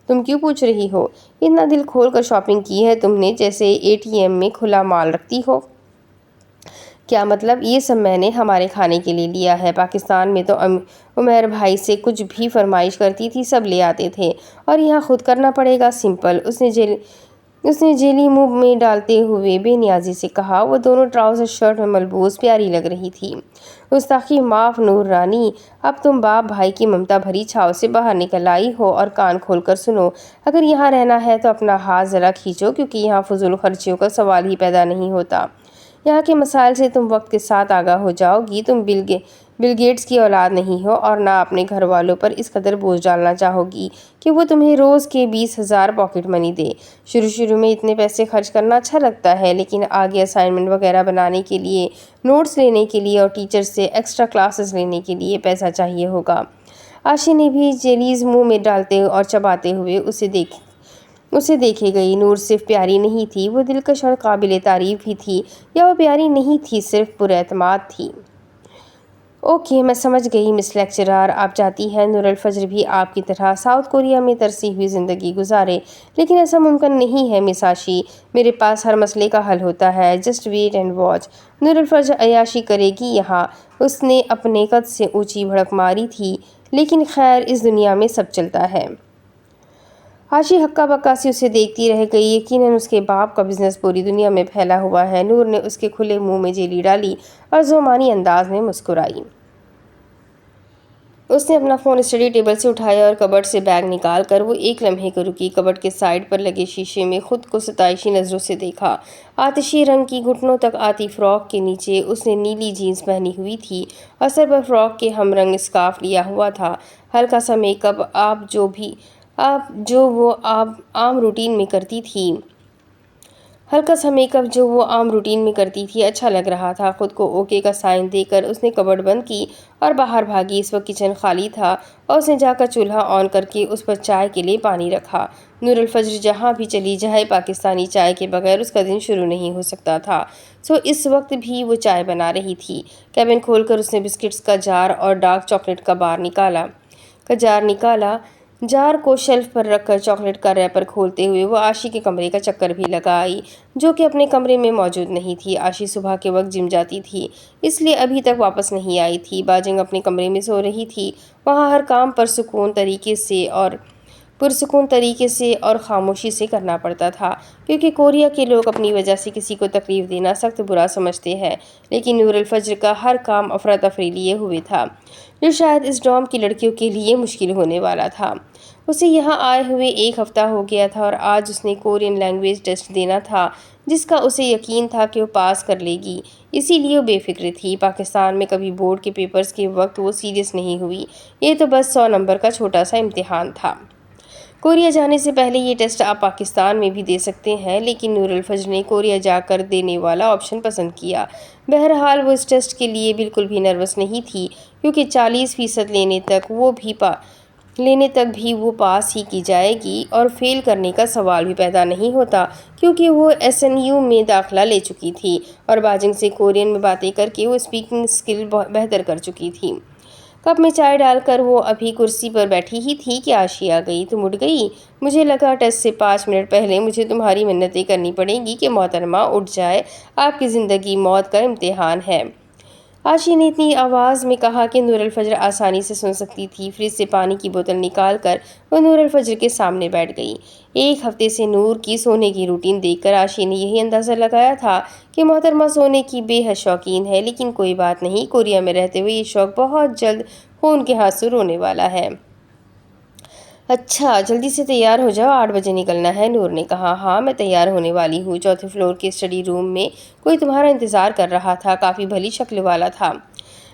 تم کیوں پوچھ رہی ہو؟ اتنا دل کھول کر شاپنگ کی ہے تم نے جیسے ATM میں کھلا مال رکھتی ہو۔ کیا مطلب؟ یہ سب میں نے ہمارے کھانے کے لیے لیا ہے۔ پاکستان میں تو عمیر بھائی سے کچھ بھی فرمائش کرتی تھی سب لے آتے تھے، اور یہاں خود کرنا پڑے گا، سمپل۔ اس نے جیلی منہ میں ڈالتے ہوئے بے نیازی سے کہا۔ وہ دونوں ٹراؤزر شرٹ میں ملبوس پیاری لگ رہی تھی۔ گستاخی معاف نور رانی، اب تم باپ بھائی کی ممتا بھری چھاؤ سے باہر نکل آئی ہو، اور کان کھول کر سنو، اگر یہاں رہنا ہے تو اپنا ہاتھ ذرا کھینچو کیونکہ یہاں فضول خرچیوں کا سوال ہی پیدا نہیں ہوتا۔ یہاں کے مسائل سے تم وقت کے ساتھ آگاہ ہو جاؤ گی۔ تم بل گیٹس کی اولاد نہیں ہو اور نہ اپنے گھر والوں پر اس قدر بوجھ ڈالنا چاہو گی کہ وہ تمہیں روز کے 20,000 پاکٹ منی دے۔ شروع میں اتنے پیسے خرچ کرنا اچھا لگتا ہے، لیکن آگے اسائنمنٹ وغیرہ بنانے کے لیے، نوٹس لینے کے لیے اور ٹیچر سے ایکسٹرا کلاسز لینے کے لیے پیسہ چاہیے ہوگا۔ عاشی نے بھی جیلیز منہ میں ڈالتے اور چباتے ہوئے اسے دیکھے گئی۔ نور صرف پیاری نہیں تھی، وہ دلکش اور قابل تعریف بھی تھی، یا وہ پیاری نہیں تھی، صرف پراعتماد تھی۔ اوکے، میں سمجھ گئی مس لیکچرر، آپ چاہتی ہیں نور الفجر بھی آپ کی طرح ساؤتھ کوریا میں ترسی ہوئی زندگی گزارے، لیکن ایسا ممکن نہیں ہے مس عاشی۔ میرے پاس ہر مسئلے کا حل ہوتا ہے، جسٹ ویٹ اینڈ واچ۔ نور الفجر عیاشی کرے گی یہاں؟ اس نے اپنے قد سے اونچی بھڑک ماری تھی، لیکن خیر اس دنیا میں سب چلتا ہے۔ عاشی ہکا بکا سی اسے دیکھتی رہ گئی۔ یقیناً اس کے باپ کا بزنس پوری دنیا میں پھیلا ہوا ہے۔ نور نے اس کے کھلے منہ میں جیلی ڈالی اور ذومانی انداز میں مسکرائی۔ اس نے اپنا فون اسٹڈی ٹیبل سے اٹھایا اور کبرڈ سے بیگ نکال کر وہ ایک لمحے کو رکی۔ کبرڈ کے سائڈ پر لگے شیشے میں خود کو ستائشی نظروں سے دیکھا۔ آتشی رنگ کی گھٹنوں تک آتی فراک کے نیچے اس نے نیلی جینس پہنی ہوئی تھی اور سر پر فراک کے ہم رنگ اسکارف لیا ہوا تھا۔ ہلکا سا میک اپ جو وہ عام روٹین میں کرتی تھی اچھا لگ رہا تھا۔ خود کو اوکے کا سائن دے کر اس نے کبرڈ بند کی اور باہر بھاگی۔ اس وقت کچن خالی تھا اور اس نے جا کر چولہا آن کر کے اس پر چائے کے لیے پانی رکھا۔ نور الفجر جہاں بھی چلی جائے پاکستانی چائے کے بغیر اس کا دن شروع نہیں ہو سکتا تھا، اس وقت بھی وہ چائے بنا رہی تھی۔ کیبن کھول کر اس نے بسکٹس کا جار اور ڈارک چاکلیٹ کا جار نکالا۔ جار کو شیلف پر رکھ کر چاکلیٹ کا ریپر کھولتے ہوئے وہ عاشی کے کمرے کا چکر بھی لگا آئی، جو کہ اپنے کمرے میں موجود نہیں تھی۔ عاشی صبح کے وقت جم جاتی تھی، اس لیے ابھی تک واپس نہیں آئی تھی۔ باجنگ اپنے کمرے میں سو رہی تھی۔ وہاں ہر کام پرسکون طریقے سے اور خاموشی سے کرنا پڑتا تھا، کیونکہ کوریا کے لوگ اپنی وجہ سے کسی کو تکلیف دینا سخت برا سمجھتے ہیں۔ لیکن نور الفجر کا ہر کام افراتفری لیے ہوئے تھا، جو شاید اس ڈوم کی لڑکیوں کے لیے مشکل ہونے والا تھا۔ اسے یہاں آئے ہوئے 1 ہفتہ ہو گیا تھا اور آج اس نے کورین لینگویج ٹیسٹ دینا تھا، جس کا اسے یقین تھا کہ وہ پاس کر لے گی، اسی لیے وہ بے فکر تھی۔ پاکستان میں کبھی بورڈ کے پیپرز کے وقت وہ سیریس نہیں ہوئی، یہ تو بس 100 نمبر کا چھوٹا سا امتحان تھا۔ کوریا جانے سے پہلے یہ ٹیسٹ آپ پاکستان میں بھی دے سکتے ہیں، لیکن نور الفجر نے کوریا جا کر دینے والا آپشن پسند کیا۔ بہرحال وہ اس ٹیسٹ کے لیے بالکل بھی نروس نہیں تھی، کیونکہ 40% لینے تک بھی وہ پاس ہی کی جائے گی اور فیل کرنے کا سوال بھی پیدا نہیں ہوتا، کیونکہ وہ SNU میں داخلہ لے چکی تھی اور باجنگ سے کورین میں باتیں کر کے وہ اسپیکنگ اسکل بہتر کر چکی تھی۔ کپ میں چائے ڈال کر وہ ابھی کرسی پر بیٹھی ہی تھی کہ عاشی آ گئی۔ تم اٹھ گئی؟ مجھے لگا ٹیسٹ سے 5 منٹ پہلے مجھے تمہاری منتیں کرنی پڑیں گی کہ محترمہ اٹھ جائے، آپ کی زندگی موت کا امتحان ہے۔ عاشی نے اتنی آواز میں کہا کہ نور الفجر آسانی سے سن سکتی تھی۔ فریج سے پانی کی بوتل نکال کر وہ نور الفجر کے سامنے بیٹھ گئی۔ 1 ہفتے سے نور کی سونے کی روٹین دیکھ کر عاشی نے یہی اندازہ لگایا تھا کہ محترمہ سونے کی بے حد شوقین ہے، لیکن کوئی بات نہیں، کوریا میں رہتے ہوئے یہ شوق بہت جلد خون کے ہاتھ ہونے والا ہے۔ اچھا، جلدی سے تیار ہو جاؤ، 8 بجے نکلنا ہے، نور نے کہا۔ ہاں، میں تیار ہونے والی ہوں۔ 4تھے فلور کے اسٹڈی روم میں کوئی تمہارا انتظار کر رہا تھا، کافی بھلی شکل والا تھا۔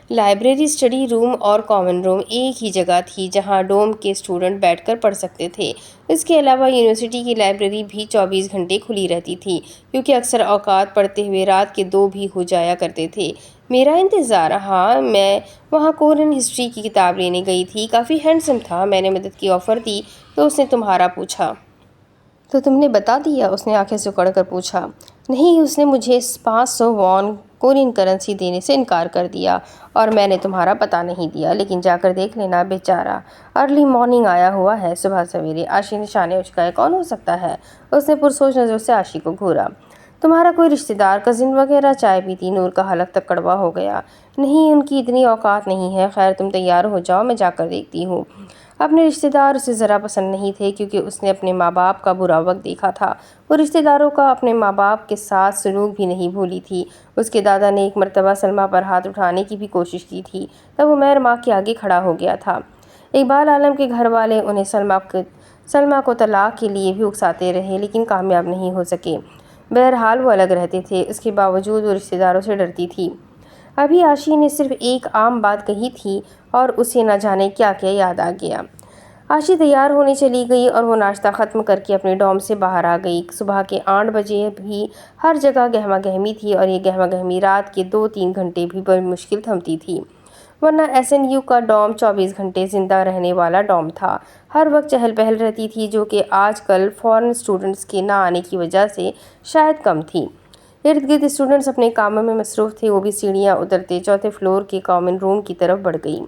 لائبریری، اسٹڈی روم اور کامن روم ایک ہی جگہ تھی جہاں ڈوم کے اسٹوڈنٹ بیٹھ کر پڑھ سکتے تھے۔ اس کے علاوہ یونیورسٹی کی لائبریری بھی 24 گھنٹے کھلی رہتی تھی، کیونکہ اکثر اوقات پڑھتے ہوئے رات کے 2 بھی ہو جایا کرتے تھے۔ میرا انتظار؟ ہاں، میں وہاں کورین ہسٹری کی کتاب لینے گئی تھی، کافی ہینڈسم تھا، میں نے مدد کی آفر دی تو اس نے تمہارا پوچھا۔ تو تم نے بتا دیا؟ اس نے آنکھیں سکڑ کر پوچھا۔ نہیں، اس نے مجھے 500 وون کورین کرنسی دینے سے انکار کر دیا اور میں نے تمہارا پتہ نہیں دیا، لیکن جا کر دیکھ لینا، بیچارہ ارلی مارننگ آیا ہوا ہے، صبح سویرے۔ عاشی نے شانے اچکائے۔ کون ہو سکتا ہے؟ اس نے پرسوچ نظروں سے عاشی کو گھورا۔ تمہارا کوئی رشتہ دار، کزن وغیرہ؟ چائے پیتی نور کا حلق تک کڑوا ہو گیا۔ نہیں، ان کی اتنی اوقات نہیں ہے۔ خیر، تم تیار ہو جاؤ، میں جا کر دیکھتی ہوں۔ اپنے رشتہ دار اسے ذرا پسند نہیں تھے، کیونکہ اس نے اپنے ماں باپ کا برا وقت دیکھا تھا۔ وہ رشتہ داروں کا اپنے ماں باپ کے ساتھ سلوک بھی نہیں بھولی تھی۔ اس کے دادا نے ایک مرتبہ سلمیٰ پر ہاتھ اٹھانے کی بھی کوشش کی تھی، تب عمیر ماں کے آگے کھڑا ہو گیا تھا۔ اقبال عالم کے گھر والے انہیں سلمیٰ کو طلاق کے لیے بھی اکساتے رہے، لیکن کامیاب نہیں ہو سکے۔ بہرحال وہ الگ رہتے تھے، اس کے باوجود وہ رشتہ داروں سے ڈرتی تھی۔ ابھی آشی نے صرف ایک عام بات کہی تھی اور اسے نہ جانے کیا کیا یاد آ گیا۔ آشی تیار ہونے چلی گئی اور وہ ناشتہ ختم کر کے اپنے ڈوم سے باہر آ گئی۔ صبح کے 8 بجے بھی ہر جگہ گہما گہمی تھی اور یہ گہما گہمی رات کے 2-3 گھنٹے بھی بڑی مشکل تھمتی تھی، ورنہ SNU کا ڈوم 24 گھنٹے زندہ رہنے والا ڈوم تھا۔ ہر وقت چہل پہل رہتی تھی، جو کہ آج کل فارن اسٹوڈنٹس کے نہ آنے کی وجہ سے شاید کم تھی۔ ارد گرد اسٹوڈنٹس اپنے کاموں میں مصروف تھے۔ وہ بھی سیڑھیاں اترتے 4تھے فلور کے کامن روم کی طرف بڑھ گئی۔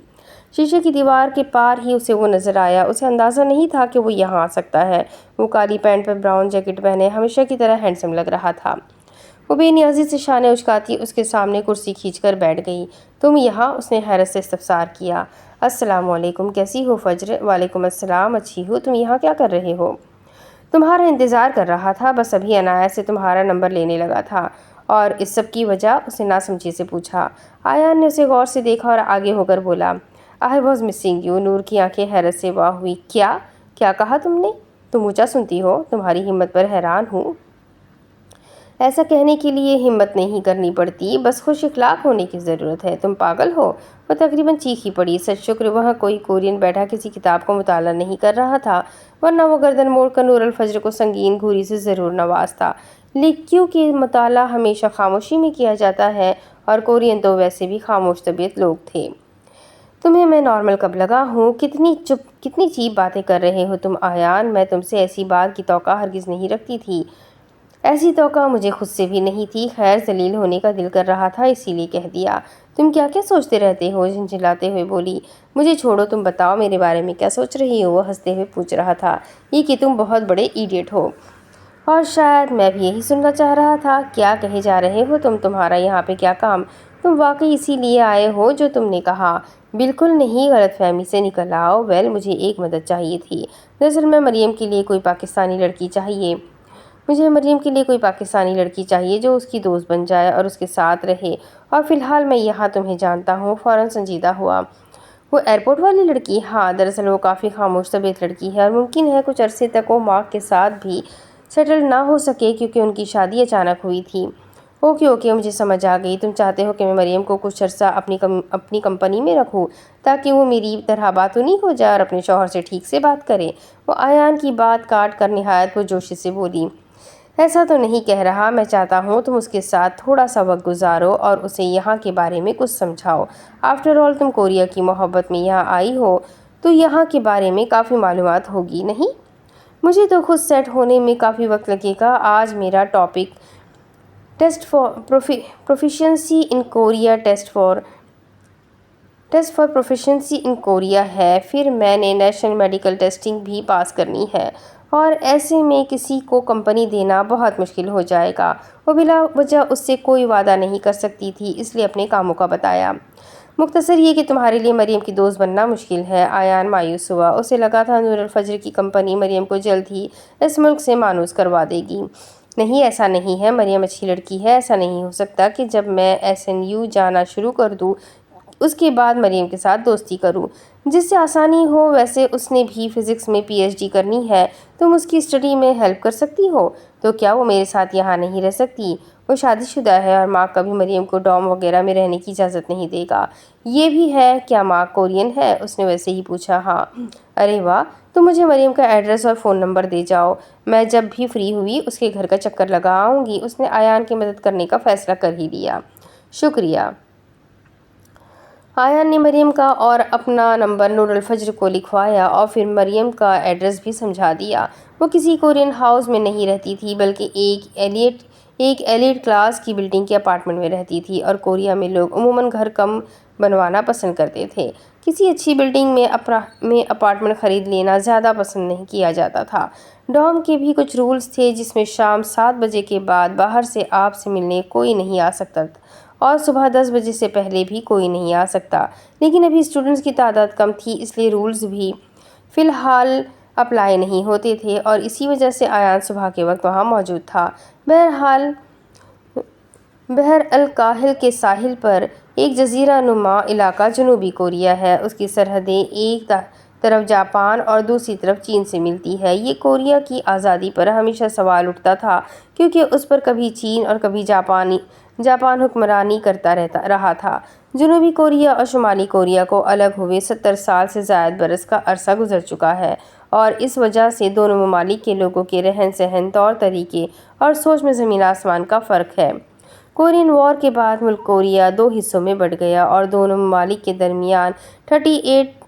شیشے کی دیوار کے پار ہی اسے وہ نظر آیا۔ اسے اندازہ نہیں تھا کہ وہ یہاں آ سکتا ہے۔ وہ کالی پینٹ پر براؤن جیکٹ پہنے ہمیشہ کی طرح ہینڈسم لگ رہا تھا۔ وہ بے نیازی سے شانے اچکاتی اس کے سامنے کرسی کھینچ کر بیٹھ گئی۔ تم یہاں؟ اس نے حیرت سے استفسار کیا۔ السلام علیکم، کیسی ہو فجر؟ وعلیکم السلام، اچھی ہوں۔ تم یہاں کیا کر رہے ہو؟ تمہارا انتظار کر رہا تھا، بس ابھی عنایت سے تمہارا نمبر لینے لگا تھا۔ اور اس سب کی وجہ؟ اس نے ناسمجھی سے پوچھا۔ ایان نے اسے غور سے دیکھا اور آگے ہو کر بولا، I was missing you۔ نور کی آنکھیں حیرت سے واہ ہوئی۔ کیا کہا تم نے؟ تم اونچا سنتی ہو؟ تمہاری ہمت پر حیران ہوں۔ ایسا کہنے کے لیے ہمت نہیں کرنی پڑتی، بس خوش اخلاق ہونے کی ضرورت ہے۔ تم پاگل ہو؟ وہ تقریباً چیخ ہی پڑی۔ سچ شکر وہاں کوئی کورین بیٹھا کسی کتاب کو مطالعہ نہیں کر رہا تھا، ورنہ وہ گردن موڑ کر نور الفجر کو سنگین گھوری سے ضرور نوازتا، کیونکہ مطالعہ ہمیشہ خاموشی میں کیا جاتا ہے اور کورین تو ویسے بھی خاموش طبیعت لوگ تھے۔ تمہیں میں نارمل کب لگا ہوں؟ کتنی چیپ باتیں کر رہے ہو تم ایان۔ میں تم سے ایسی بات کی توقع ہرگز نہیں رکھتی تھی۔ ایسی توقع مجھے خود سے بھی نہیں تھی۔ خیر، ذلیل ہونے کا دل کر رہا تھا، اسی لیے کہہ دیا۔ تم کیا کیا سوچتے رہتے ہو؟ جھنجھلاتے ہوئے بولی۔ مجھے چھوڑو، تم بتاؤ میرے بارے میں کیا سوچ رہی ہو؟ وہ ہنستے ہوئے پوچھ رہا تھا۔ یہ کہ تم بہت بڑے ایڈیٹ ہو، اور شاید میں بھی یہی سننا چاہ رہا تھا۔ کیا کہے جا رہے ہو تم؟ تمہارا یہاں پہ کیا کام؟ تم واقعی اسی لیے آئے ہو جو تم نے کہا؟ بالکل نہیں، غلط فہمی سے نکل آؤ۔ مجھے ایک مدد چاہیے تھی۔ دراصل میں مریم کے لیے کوئی پاکستانی لڑکی چاہیے۔ مجھے مریم کے لیے کوئی پاکستانی لڑکی چاہیے جو اس کی دوست بن جائے اور اس کے ساتھ رہے، اور فی الحال میں یہاں تمہیں جانتا ہوں۔ فوراً سنجیدہ ہوا۔ وہ ایئرپورٹ والی لڑکی؟ ہاں، دراصل وہ کافی خاموش طبیعت لڑکی ہے اور ممکن ہے کچھ عرصے تک وہ مارک کے ساتھ بھی سیٹل نہ ہو سکے کیونکہ ان کی شادی اچانک ہوئی تھی۔ اوکے، مجھے سمجھ آ گئی۔ تم چاہتے ہو کہ میں مریم کو کچھ عرصہ اپنی کمپنی میں رکھوں تاکہ وہ میری طرح باتونی ہو جائے اور اپنے شوہر سے ٹھیک سے بات کرے؟ وہ ایان کی بات کاٹ کر نہایت پرجوشی سے بولی۔ ایسا تو نہیں کہہ رہا، میں چاہتا ہوں تم اس کے ساتھ تھوڑا سا وقت گزارو اور اسے یہاں کے بارے میں کچھ سمجھاؤ۔ آفٹر آل تم کوریا کی محبت میں یہاں آئی ہو تو یہاں کے بارے میں کافی معلومات ہوگی، نہیں؟ مجھے تو خود سیٹ ہونے میں کافی وقت لگے گا۔ آج میرا topic test for proficiency in Korea test for proficiency in Korea ہے، پھر میں نے نیشنل میڈیکل ٹیسٹنگ بھی پاس کرنی ہے، اور ایسے میں کسی کو کمپنی دینا بہت مشکل ہو جائے گا۔ وہ بلا وجہ اس سے کوئی وعدہ نہیں کر سکتی تھی، اس لیے اپنے کاموں کا بتایا۔ مختصر یہ کہ تمہارے لیے مریم کی دوست بننا مشکل ہے۔ ایان مایوس ہوا۔ اسے لگا تھا نور الفجر کی کمپنی مریم کو جلد ہی اس ملک سے مانوس کروا دے گی۔ نہیں، ایسا نہیں ہے، مریم اچھی لڑکی ہے۔ ایسا نہیں ہو سکتا کہ جب میں SNU جانا شروع کر دوں اس کے بعد مریم کے ساتھ دوستی کروں۔ جس سے آسانی ہو۔ ویسے اس نے بھی فزکس میں PhD کرنی ہے، تم اس کی اسٹڈی میں ہیلپ کر سکتی ہو۔ تو کیا وہ میرے ساتھ یہاں نہیں رہ سکتی؟ وہ شادی شدہ ہے اور مارک کبھی مریم کو ڈوم وغیرہ میں رہنے کی اجازت نہیں دے گا۔ یہ بھی ہے، کیا مارک کورین ہے؟ اس نے ویسے ہی پوچھا۔ ہاں۔ ارے واہ، تم مجھے مریم کا ایڈریس اور فون نمبر دے جاؤ، میں جب بھی فری ہوئی اس کے گھر کا چکر لگا آؤں گی۔ اس نے ایان کی مدد کرنے کا فیصلہ کر ہی لیا۔ شکریہ۔ ایان نے مریم کا اور اپنا نمبر نور الفجر کو لکھوایا اور پھر مریم کا ایڈریس بھی سمجھا دیا۔ وہ کسی کورین ہاؤس میں نہیں رہتی تھی بلکہ ایک ایلیٹ کلاس کی بلڈنگ کے اپارٹمنٹ میں رہتی تھی، اور کوریا میں لوگ عموماً گھر کم بنوانا پسند کرتے تھے۔ کسی اچھی بلڈنگ میں اپارٹمنٹ خرید لینا زیادہ پسند نہیں کیا جاتا تھا۔ ڈوم کے بھی کچھ رولز تھے، جس میں شام 7 بجے کے بعد باہر سے آپ سے ملنے کوئی نہیں آ سکتا اور صبح 10 بجے سے پہلے بھی کوئی نہیں آ سکتا، لیکن ابھی اسٹوڈنٹس کی تعداد کم تھی، اس لیے رولز بھی فی الحال اپلائی نہیں ہوتے تھے، اور اسی وجہ سے ایان صبح کے وقت وہاں موجود تھا۔ بحر الکاہل کے ساحل پر ایک جزیرہ نما علاقہ جنوبی کوریا ہے۔ اس کی سرحدیں ایک طرف جاپان اور دوسری طرف چین سے ملتی ہے۔ یہ کوریا کی آزادی پر ہمیشہ سوال اٹھتا تھا کیونکہ اس پر کبھی چین اور کبھی جاپان حکمرانی کرتا رہا تھا۔ جنوبی کوریا اور شمالی کوریا کو الگ ہوئے 70 سال سے زائد برس کا عرصہ گزر چکا ہے، اور اس وجہ سے دونوں ممالک کے لوگوں کے رہن سہن، طور طریقے اور سوچ میں زمین آسمان کا فرق ہے۔ کورین وار کے بعد ملک کوریا 2 حصوں میں بٹ گیا اور دونوں ممالک کے درمیان 38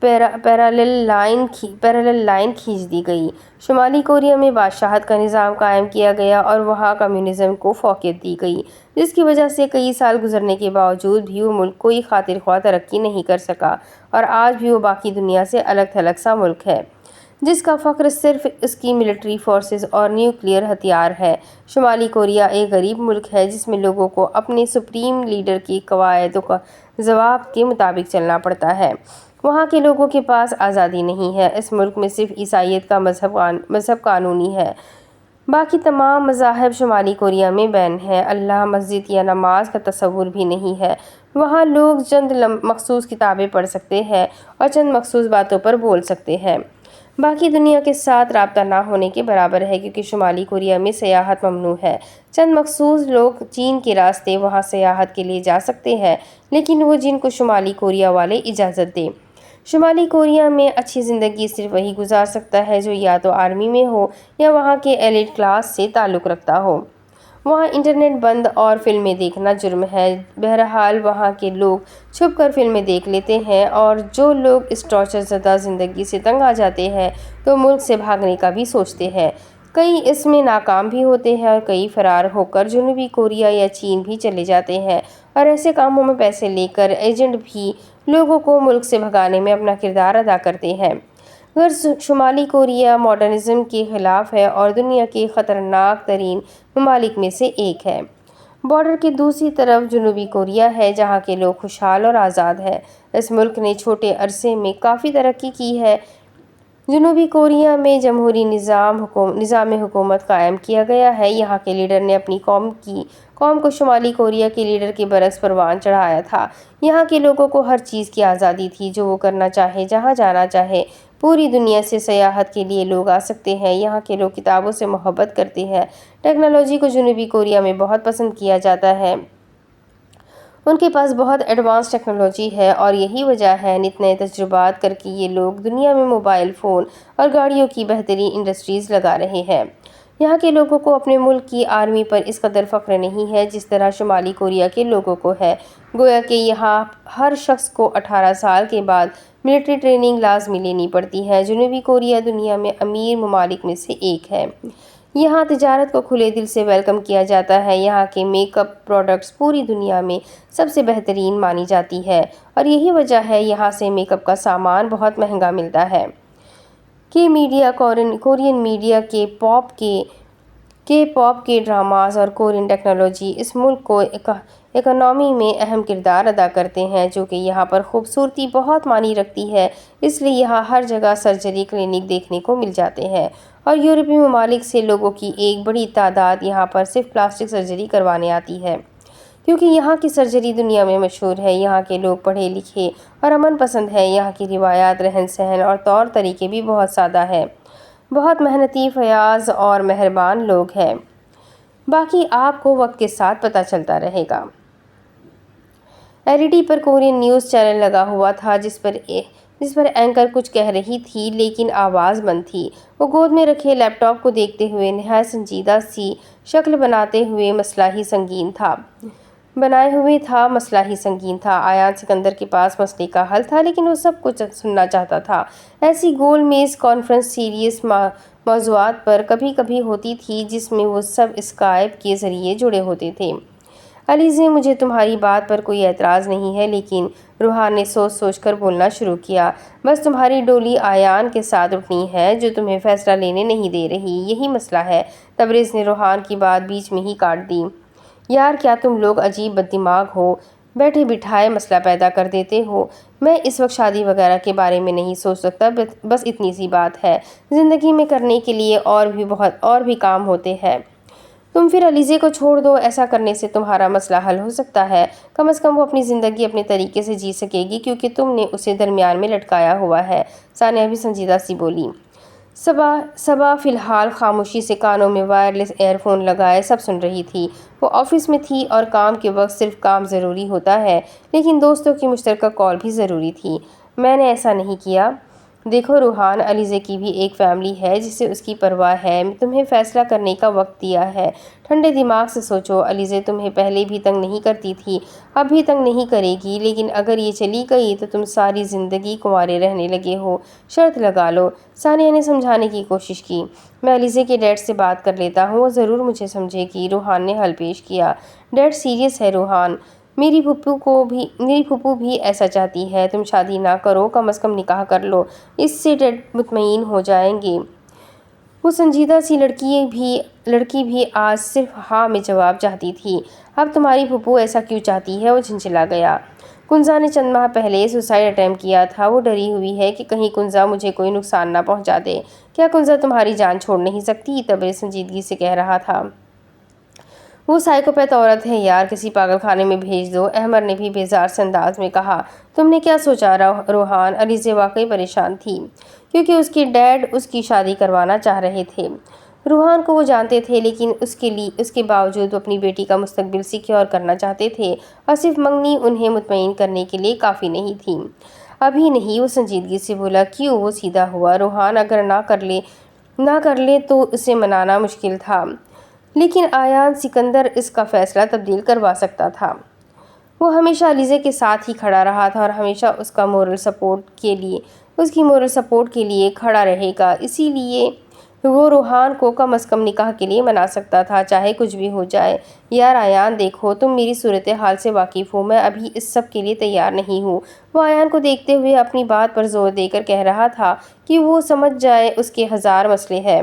پیرالل لائن کھینچ دی گئی۔ شمالی کوریا میں بادشاہت کا نظام قائم کیا گیا اور وہاں کمیونزم کو فوقیت دی گئی، جس کی وجہ سے کئی سال گزرنے کے باوجود بھی وہ ملک کوئی خاطر خواہ ترقی نہیں کر سکا، اور آج بھی وہ باقی دنیا سے الگ تھلگ سا ملک ہے، جس کا فخر صرف اس کی ملٹری فورسز اور نیوکلیئر ہتھیار ہے۔ شمالی کوریا ایک غریب ملک ہے جس میں لوگوں کو اپنے سپریم لیڈر کی قواعد و ضوابط کے مطابق چلنا پڑتا ہے۔ وہاں کے لوگوں کے پاس آزادی نہیں ہے۔ اس ملک میں صرف عیسائیت کا مذہب قانونی ہے۔ باقی تمام مذاہب شمالی کوریا میں بین ہیں۔ اللہ، مسجد یا نماز کا تصور بھی نہیں ہے۔ وہاں لوگ چند مخصوص کتابیں پڑھ سکتے ہیں اور چند مخصوص باتوں پر بول سکتے ہیں۔ باقی دنیا کے ساتھ رابطہ نہ ہونے کے برابر ہے، کیونکہ شمالی کوریا میں سیاحت ممنوع ہے۔ چند مخصوص لوگ چین کے راستے وہاں سیاحت کے لیے جا سکتے ہیں، لیکن وہ جن کو شمالی کوریا والے اجازت دیں۔ شمالی کوریا میں اچھی زندگی صرف وہی گزار سکتا ہے جو یا تو آرمی میں ہو یا وہاں کے ایلیٹ کلاس سے تعلق رکھتا ہو۔ وہاں انٹرنیٹ بند اور فلمیں دیکھنا جرم ہے۔ بہرحال وہاں کے لوگ چھپ کر فلمیں دیکھ لیتے ہیں، اور جو لوگ اس ٹارچر زدہ زندگی سے تنگ آ جاتے ہیں تو ملک سے بھاگنے کا بھی سوچتے ہیں۔ کئی اس میں ناکام بھی ہوتے ہیں اور کئی فرار ہو کر جنوبی کوریا یا چین بھی چلے جاتے ہیں، اور ایسے کاموں میں پیسے لے کر ایجنٹ بھی لوگوں کو ملک سے بھگانے میں اپنا کردار ادا کرتے ہیں۔ شمالی کوریا ماڈرنزم کے خلاف ہے اور دنیا کے خطرناک ترین ممالک میں سے ایک ہے۔ بارڈر کے دوسری طرف جنوبی کوریا ہے، جہاں کے لوگ خوشحال اور آزاد ہیں۔ اس ملک نے چھوٹے عرصے میں کافی ترقی کی ہے۔ جنوبی کوریا میں جمہوری نظام حکومت قائم کیا گیا ہے۔ یہاں کے لیڈر نے اپنی قوم کو شمالی کوریا کے لیڈر کے برعکس پروان چڑھایا تھا۔ یہاں کے لوگوں کو ہر چیز کی آزادی تھی، جو وہ کرنا چاہے، جہاں جانا چاہے۔ پوری دنیا سے سیاحت کے لیے لوگ آ سکتے ہیں۔ یہاں کے لوگ کتابوں سے محبت کرتے ہیں۔ ٹیکنالوجی کو جنوبی کوریا میں بہت پسند کیا جاتا ہے۔ ان کے پاس بہت ایڈوانس ٹیکنالوجی ہے، اور یہی وجہ ہے نت نئے تجربات کر کے یہ لوگ دنیا میں موبائل فون اور گاڑیوں کی بہترین انڈسٹریز لگا رہے ہیں۔ یہاں کے لوگوں کو اپنے ملک کی آرمی پر اس قدر فخر نہیں ہے جس طرح شمالی کوریا کے لوگوں کو ہے۔ گویا کہ یہاں ہر شخص کو 18 سال کے بعد ملٹری ٹریننگ لازمی لینی پڑتی ہے۔ جنوبی کوریا دنیا میں امیر ممالک میں سے ایک ہے۔ یہاں تجارت کو کھلے دل سے ویلکم کیا جاتا ہے۔ یہاں کے میک اپ پروڈکٹس پوری دنیا میں سب سے بہترین مانی جاتی ہے، اور یہی وجہ ہے یہاں سے میک اپ کا سامان بہت مہنگا ملتا ہے۔ کورین میڈیا کے پاپ کے ڈراماز اور کورین ٹیکنالوجی اس ملک کو اکانومی میں اہم کردار ادا کرتے ہیں، جو کہ یہاں پر خوبصورتی بہت معنی رکھتی ہے۔ اس لیے یہاں ہر جگہ سرجری کلینک دیکھنے کو مل جاتے ہیں، اور یورپی ممالک سے لوگوں کی ایک بڑی تعداد یہاں پر صرف پلاسٹک سرجری کروانے آتی ہے، کیونکہ یہاں کی سرجری دنیا میں مشہور ہے۔ یہاں کے لوگ پڑھے لکھے اور امن پسند ہیں۔ یہاں کی روایات، رہن سہن اور طور طریقے بھی بہت سادہ ہیں۔ بہت محنتی، فیاض اور مہربان لوگ ہیں۔ باقی آپ کو وقت کے ساتھ پتہ چلتا رہے گا۔ LED پر کورین نیوز چینل لگا ہوا تھا، جس پر اینکر کچھ کہہ رہی تھی، لیکن آواز بند تھی۔ وہ گود میں رکھے لیپ ٹاپ کو دیکھتے ہوئے نہایت سنجیدہ سی شکل بنائے ہوئے مسئلہ ہی سنگین تھا۔ ایان سکندر کے پاس مسئلے کا حل تھا، لیکن وہ سب کچھ سننا چاہتا تھا۔ ایسی گول میز کانفرنس سیریس موضوعات پر کبھی کبھی ہوتی تھی، جس میں وہ سب اسکائپ کے ذریعے جڑے ہوتے تھے۔ علیزے، مجھے تمہاری بات پر کوئی اعتراض نہیں ہے، لیکن روحان نے سوچ کر بولنا شروع کیا۔ بس تمہاری ڈولی ایان کے ساتھ اٹھنی ہے، جو تمہیں فیصلہ لینے نہیں دے رہی، یہی مسئلہ ہے۔ تبریز نے روحان کی بات بیچ میں ہی کاٹ دی۔ یار، کیا تم لوگ عجیب بد دماغ ہو؟ بیٹھے بٹھائے مسئلہ پیدا کر دیتے ہو۔ میں اس وقت شادی وغیرہ کے بارے میں نہیں سوچ سکتا، بس اتنی سی بات ہے۔ زندگی میں کرنے کے لیے اور بھی کام ہوتے ہیں۔ تم پھر علیزے کو چھوڑ دو، ایسا کرنے سے تمہارا مسئلہ حل ہو سکتا ہے۔ کم از کم وہ اپنی زندگی اپنے طریقے سے جی سکے گی، کیونکہ تم نے اسے درمیان میں لٹکایا ہوا ہے۔ ثانیہ بھی سنجیدہ سی بولی۔ صبا فی الحال خاموشی سے کانوں میں وائرلیس ایئر فون لگائے سب سن رہی تھی۔ وہ آفس میں تھی اور کام کے وقت صرف کام ضروری ہوتا ہے، لیکن دوستوں کی مشترکہ کال بھی ضروری تھی۔ میں نے ایسا نہیں کیا۔ دیکھو روحان، علیزے کی بھی ایک فیملی ہے جسے اس کی پرواہ ہے۔ تمہیں فیصلہ کرنے کا وقت دیا ہے، ٹھنڈے دماغ سے سوچو۔ علیزے تمہیں پہلے بھی تنگ نہیں کرتی تھی، اب بھی تنگ نہیں کرے گی، لیکن اگر یہ چلی گئی تو تم ساری زندگی کنوارے رہنے لگے ہو۔ شرط لگا لو۔ ثانیہ نے سمجھانے کی کوشش کی۔ میں علیزے کے ڈیڈ سے بات کر لیتا ہوں، وہ ضرور مجھے سمجھے گی۔ روحان نے حل پیش کیا۔ ڈیڈ سیریس ہے روحان، میری پھپھو بھی ایسا چاہتی ہے۔ تم شادی نہ کرو، کم از کم نکاح کر لو، اس سے ڈیڈ مطمئن ہو جائیں گے۔ وہ سنجیدہ سی لڑکی بھی آج صرف ہاں میں جواب چاہتی تھی۔ اب تمہاری پھپھو ایسا کیوں چاہتی ہے؟ وہ جھنجھلا گیا۔ کنزا نے چند ماہ پہلے سوسائڈ اٹیمپٹ کیا تھا، وہ ڈری ہوئی ہے کہ کہیں کنزا مجھے کوئی نقصان نہ پہنچا دے۔ کیا کنزا تمہاری جان چھوڑ نہیں سکتی؟ تبے سنجیدگی سے کہہ رہا تھا۔ وہ سائیکوپیتھ عورت ہے یار، کسی پاگل خانے میں بھیج دو، احمر نے بھی بیزار سے انداز میں کہا۔ تم نے کیا سوچا روحان؟ علیزے واقعی پریشان تھی، کیونکہ اس کے ڈیڈ اس کی شادی کروانا چاہ رہے تھے۔ روحان کو وہ جانتے تھے، لیکن اس کے باوجود وہ اپنی بیٹی کا مستقبل سیکیور کرنا چاہتے تھے، اور صرف منگنی انہیں مطمئن کرنے کے لیے کافی نہیں تھی۔ ابھی نہیں، وہ سنجیدگی سے بولا۔ کیوں؟ وہ سیدھا ہوا۔ روحان اگر نہ کر لے تو اسے منانا مشکل تھا، لیکن آیان سکندر اس کا فیصلہ تبدیل کروا سکتا تھا۔ وہ ہمیشہ علیزے کے ساتھ ہی کھڑا رہا تھا اور ہمیشہ اس کی مورل سپورٹ کے لیے کھڑا رہے گا، اسی لیے وہ روحان کو کم از کم نکاح کے لیے منا سکتا تھا، چاہے کچھ بھی ہو جائے۔ یار آیان دیکھو، تم میری صورتحال سے واقف ہو، میں ابھی اس سب کے لیے تیار نہیں ہوں۔ وہ آیان کو دیکھتے ہوئے اپنی بات پر زور دے کر کہہ رہا تھا کہ وہ سمجھ جائے اس کے ہزار مسئلے ہیں۔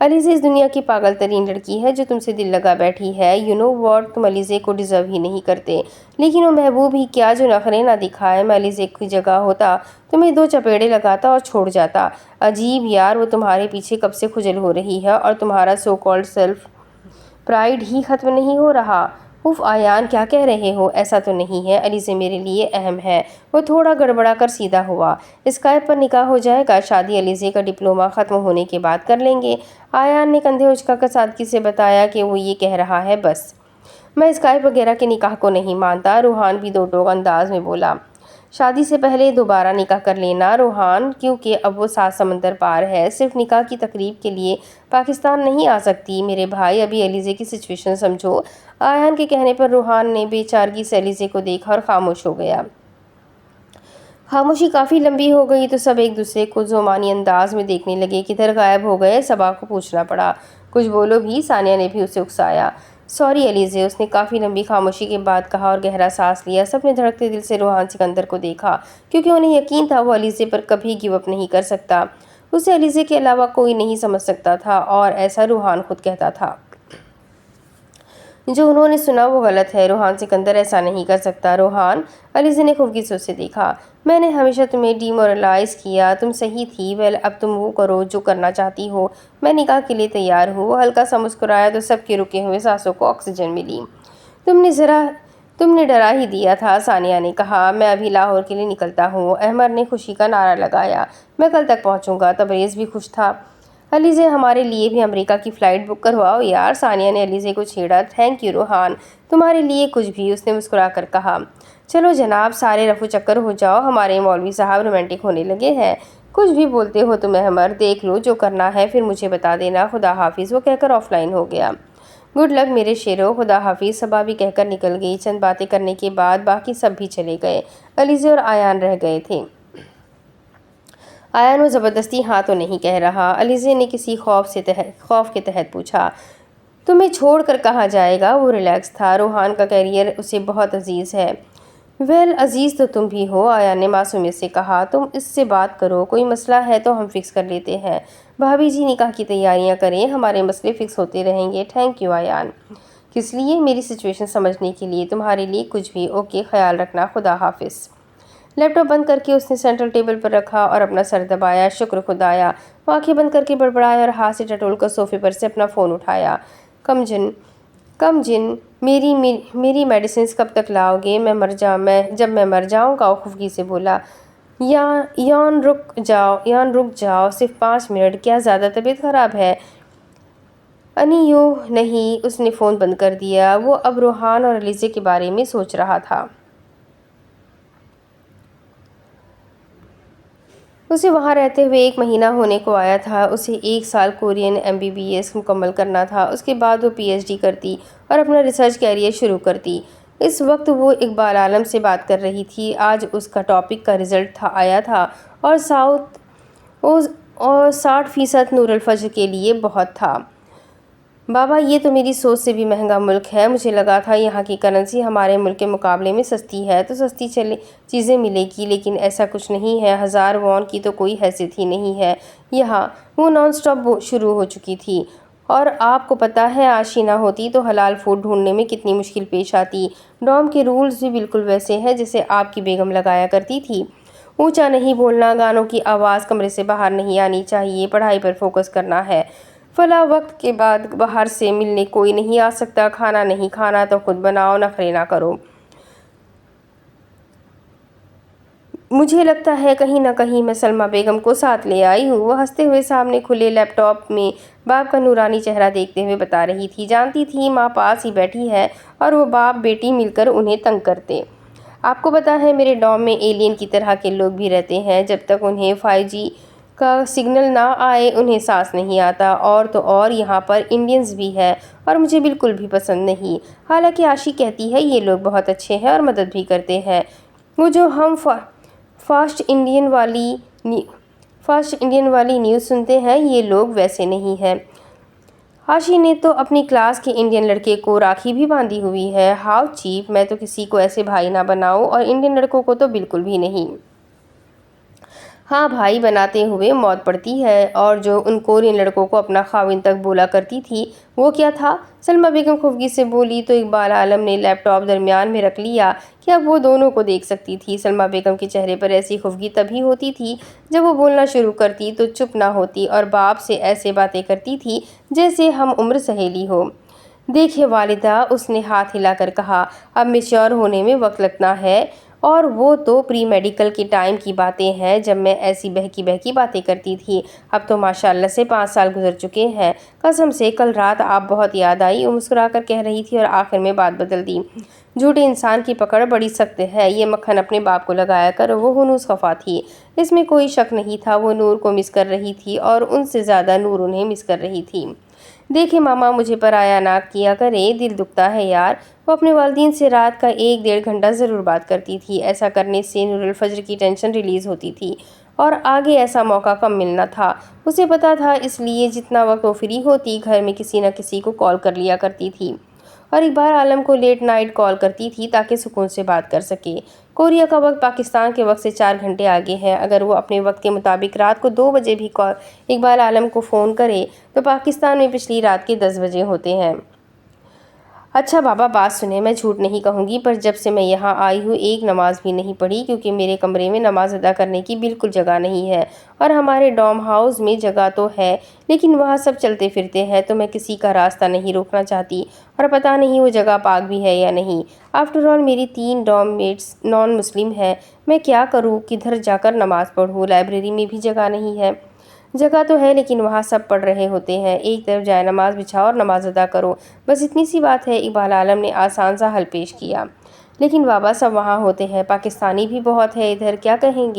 علیزے اس دنیا کی پاگل ترین لڑکی ہے جو تم سے دل لگا بیٹھی ہے۔ یو نو واٹ، تم علیزے کو ڈیزرو ہی نہیں کرتے، لیکن وہ محبوب ہی کیا جو نخرے نہ دکھائے۔ میں علیزے کی جگہ ہوتا تمہیں 2 چپیڑے لگاتا اور چھوڑ جاتا۔ عجیب یار، وہ تمہارے پیچھے کب سے کھجل ہو رہی ہے اور تمہارا سو کالڈ سیلف پرائیڈ ہی ختم نہیں ہو رہا۔ اف آیان، کیا کہہ رہے ہو؟ ایسا تو نہیں ہے، علیزے میرے لیے اہم ہے۔ وہ تھوڑا گڑبڑا کر سیدھا ہوا۔ اسکائپ پر نکاح ہو جائے گا، شادی علیزے کا ڈپلومہ ختم ہونے کے بعد کر لیں گے۔ آیان نے کندھے اچکا کر سادگی سے بتایا کہ وہ یہ کہہ رہا ہے بس۔ میں اسکائپ وغیرہ کے نکاح کو نہیں مانتا، روحان بھی دو ٹوک انداز میں بولا۔ شادی سے پہلے دوبارہ نکاح کر لینا روحان، کیونکہ اب وہ 7 سمندر پار ہے، صرف نکاح کی تقریب کے لیے پاکستان نہیں آ سکتی۔ میرے بھائی، ابھی علیزے کی سچویشن سمجھو۔ آیان کے کہنے پر روحان نے بے چارگی سے علیزے کو دیکھا اور خاموش ہو گیا۔ خاموشی کافی لمبی ہو گئی تو سب ایک دوسرے کو ذومانی انداز میں دیکھنے لگے۔ کدھر غائب ہو گئے؟ صبا کو پوچھنا پڑا۔ کچھ بولو بھی، ثانیہ نے بھی اسے اکسایا۔ سوری علیزے، اس نے کافی لمبی خاموشی کے بعد کہا اور گہرا سانس لیا۔ سب نے دھڑکتے دل سے روحان سکندر کو دیکھا، کیونکہ انہیں یقین تھا وہ علیزے پر کبھی گیو اپ نہیں کر سکتا۔ اسے علیزے کے علاوہ کوئی نہیں سمجھ سکتا تھا، اور ایسا روحان خود کہتا تھا۔ جو انہوں نے سنا وہ غلط ہے، روحان سکندر ایسا نہیں کر سکتا۔ روحان، علیزے نے خفگی سے اسے دیکھا۔ میں نے ہمیشہ تمہیں ڈی مورلائز کیا، تم صحیح تھی۔ ویل، اب تم وہ کرو جو کرنا چاہتی ہو، میں نکاح کے لیے تیار ہوں۔ وہ ہلکا سا مسکرایا تو سب کے رکے ہوئے سانسوں کو آکسیجن ملی۔ تم نے ڈرا ہی دیا تھا، ثانیہ نے کہا۔ میں ابھی لاہور کے لیے نکلتا ہوں، احمر نے خوشی کا نعرہ لگایا۔ میں کل تک پہنچوں گا۔ تبریز بھی خوش تھا۔ علیزے، ہمارے لیے بھی امریکہ کی فلائٹ بک کرواؤ یار، ثانیہ نے علیزے کو چھیڑا۔ تھینک یو روحان، تمہارے لیے کچھ بھی، اس نے مسکرا کر کہا۔ چلو جناب، سارے رفو چکر ہو جاؤ، ہمارے مولوی صاحب رومانٹک ہونے لگے ہیں۔ کچھ بھی بولتے ہو تم احمر، دیکھ لو جو کرنا ہے پھر مجھے بتا دینا، خدا حافظ، وہ کہہ کر آف لائن ہو گیا۔ گڈ لک میرے شیرو، خدا حافظ، صبا بھی کہہ کر نکل گئی۔ چند باتیں کرنے کے بعد باقی سب بھی چلے گئے، علیزے اور آیان رہ گئے تھے۔ آیان، وہ زبردستی ہاں تو نہیں کہہ رہا؟ علیزے نے کسی خوف کے تحت پوچھا۔ تمہیں چھوڑ کر کہاں جائے گا؟ وہ ریلیکس تھا۔ روحان کا کیریئر اسے بہت عزیز ہے۔ ویل، عزیز تو تم بھی ہو، آیان نے معصومیت سے کہا۔ تم اس سے بات کرو، کوئی مسئلہ ہے تو ہم فکس کر لیتے ہیں۔ بھابھی جی نکاح کی تیاریاں کریں، ہمارے مسئلے فکس ہوتے رہیں گے۔ تھینک یو آیان۔ کس لیے؟ میری سچویشن سمجھنے کے لیے، تمہارے لیے کچھ بھی۔ اوکے، خیال رکھنا، خدا حافظ۔ لیپ ٹاپ بند کر کے اس نے سینٹرل ٹیبل پر رکھا اور اپنا سر دبایا۔ شکر خدایا، وہ آنکھیں بند کر کے بڑبڑایا اور ہاتھ سے ٹٹول کر صوفے پر سے اپنا فون اٹھایا۔ کم جن، میری میڈیسنز کب تک لاؤ گے؟ جب میں مر جاؤں گا، وہ خفگی سے بولا۔ یان رک جاؤ، صرف 5 منٹ، کیا زیادہ طبیعت خراب ہے؟ انیو نہیں، اس نے فون بند کر دیا۔ وہ اب روحان اور علیزے کے بارے میں سوچ رہا تھا۔ اسے وہاں رہتے ہوئے 1 مہینہ ہونے کو آیا تھا۔ اسے 1 سال کورین MBBS مکمل کرنا تھا۔ اس کے بعد وہ PhD کرتی اور اپنا ریسرچ کیریئر شروع کرتی۔ اس وقت وہ اقبال عالم سے بات کر رہی تھی۔ آج اس کا ٹاپک کا رزلٹ آیا تھا اور 60% نور الفجر کے لیے بہت تھا۔ بابا، یہ تو میری سوچ سے بھی مہنگا ملک ہے۔ مجھے لگا تھا یہاں کی کرنسی ہمارے ملک کے مقابلے میں سستی ہے تو سستی چیزیں ملے گی، لیکن ایسا کچھ نہیں ہے۔ 1000 وون کی تو کوئی حیثیت ہی نہیں ہے یہاں۔ وہ نان سٹاپ شروع ہو چکی تھی۔ اور آپ کو پتہ ہے عاشی نہ ہوتی تو حلال فوڈ ڈھونڈنے میں کتنی مشکل پیش آتی۔ ڈوم کے رولز بھی بالکل ویسے ہیں جیسے آپ کی بیگم لگایا کرتی تھی۔ اونچا نہیں بولنا، گانوں کی آواز کمرے سے باہر نہیں آنی چاہیے، پڑھائی پر فوکس کرنا ہے۔ فلاں وقت کے بعد باہر سے ملنے کوئی نہیں آ سکتا۔ کھانا نہیں کھانا تو خود بناؤ، نخرے نہ کرو۔ مجھے لگتا ہے کہیں نہ کہیں میں سلمیٰ بیگم کو ساتھ لے آئی ہوں۔ وہ ہنستے ہوئے سامنے کھلے لیپ ٹاپ میں باپ کا نورانی چہرہ دیکھتے ہوئے بتا رہی تھی۔ جانتی تھی ماں پاس ہی بیٹھی ہے اور وہ باپ بیٹی مل کر انہیں تنگ کرتے۔ آپ کو پتہ ہے میرے ڈوم میں ایلین کی طرح کے لوگ بھی رہتے ہیں۔ جب تک انہیں 5G کا سگنل نہ آئے انہیں سانس نہیں آتا۔ اور تو اور یہاں پر انڈینز بھی ہے اور مجھے بالکل بھی پسند نہیں۔ حالانکہ عاشی کہتی ہے یہ لوگ بہت اچھے ہیں اور مدد بھی کرتے ہیں۔ وہ جو ہم فاسٹ انڈین والی نیوز سنتے ہیں یہ لوگ ویسے نہیں ہیں۔ عاشی نے تو اپنی کلاس کے انڈین لڑکے کو راکھی بھی باندھی ہوئی ہے۔ ہاؤ چیپ، میں تو کسی کو ایسے بھائی نہ بناؤں اور انڈین لڑکوں کو تو بالکل بھی نہیں۔ ہاں، بھائی بناتے ہوئے موت پڑتی ہے۔ اور جو ان کورین لڑکوں کو اپنا خاوند تک بولا کرتی تھی وہ کیا تھا؟ سلمیٰ بیگم خفگی سے بولی تو اقبال عالم نے لیپ ٹاپ درمیان میں رکھ لیا کہ اب وہ دونوں کو دیکھ سکتی تھی۔ سلمیٰ بیگم کے چہرے پر ایسی خفگی تبھی ہوتی تھی جب وہ بولنا شروع کرتی تو چپ نہ ہوتی اور باپ سے ایسے باتیں کرتی تھی جیسے ہم عمر سہیلی ہو۔ دیکھیں والدہ، اس نے ہاتھ ہلا کر کہا، اب میچور ہونے میں وقت لگنا ہے اور وہ تو پری میڈیکل کے ٹائم کی باتیں ہیں جب میں ایسی بہکی باتیں کرتی تھی۔ اب تو ماشاءاللہ سے 5 سال گزر چکے ہیں۔ قسم سے کل رات آپ بہت یاد آئی، وہ مسکرا کر کہہ رہی تھی اور آخر میں بات بدل دی۔ جھوٹے انسان کی پکڑ بڑی سخت ہے۔ یہ مکھن اپنے باپ کو لگایا کر وہ ہنوز خفا تھی۔ اس میں کوئی شک نہیں تھا، وہ نور کو مس کر رہی تھی اور ان سے زیادہ نور انہیں مس کر رہی تھی۔ دیکھیں ماما، مجھے پرایا نہ کیا کریں، دل دکھتا ہے یار۔ وہ اپنے والدین سے رات کا 1-1.5 گھنٹہ ضرور بات کرتی تھی۔ ایسا کرنے سے نور الفجر کی ٹینشن ریلیز ہوتی تھی اور آگے ایسا موقع کم ملنا تھا۔ اسے پتہ تھا، اس لیے جتنا وقت وہ فری ہوتی گھر میں کسی نہ کسی کو کال کر لیا کرتی تھی اور اقبال عالم کو لیٹ نائٹ کال کرتی تھی تاکہ سکون سے بات کر سکے۔ کوریا کا وقت پاکستان کے وقت سے 4 گھنٹے آگے ہے۔ اگر وہ اپنے وقت کے مطابق رات کو 2 بجے بھی اقبال عالم کو فون کرے تو پاکستان میں پچھلی رات کے 10 بجے ہوتے ہیں۔ اچھا بابا، بات سنیں، میں جھوٹ نہیں کہوں گی پر جب سے میں یہاں آئی ہوں ایک نماز بھی نہیں پڑھی، کیونکہ میرے کمرے میں نماز ادا کرنے کی بالکل جگہ نہیں ہے اور ہمارے ڈوم ہاؤس میں جگہ تو ہے لیکن وہاں سب چلتے پھرتے ہیں تو میں کسی کا راستہ نہیں روکنا چاہتی اور پتہ نہیں وہ جگہ پاک بھی ہے یا نہیں۔ آفٹر آل میری 3 ڈوم میٹس نان مسلم ہیں، میں کیا کروں، کدھر جا کر نماز پڑھوں؟ لائبریری میں بھی جگہ نہیں ہے۔ جگہ تو ہے لیکن وہاں سب پڑھ رہے ہوتے ہیں۔ ایک طرف جائے نماز بچھاؤ اور نماز ادا کرو، بس اتنی سی بات ہے۔ اقبال عالم نے آسان سا حل پیش کیا۔ لیکن بابا، سب وہاں ہوتے ہیں، پاکستانی بھی بہت ہے ادھر، کیا کہیں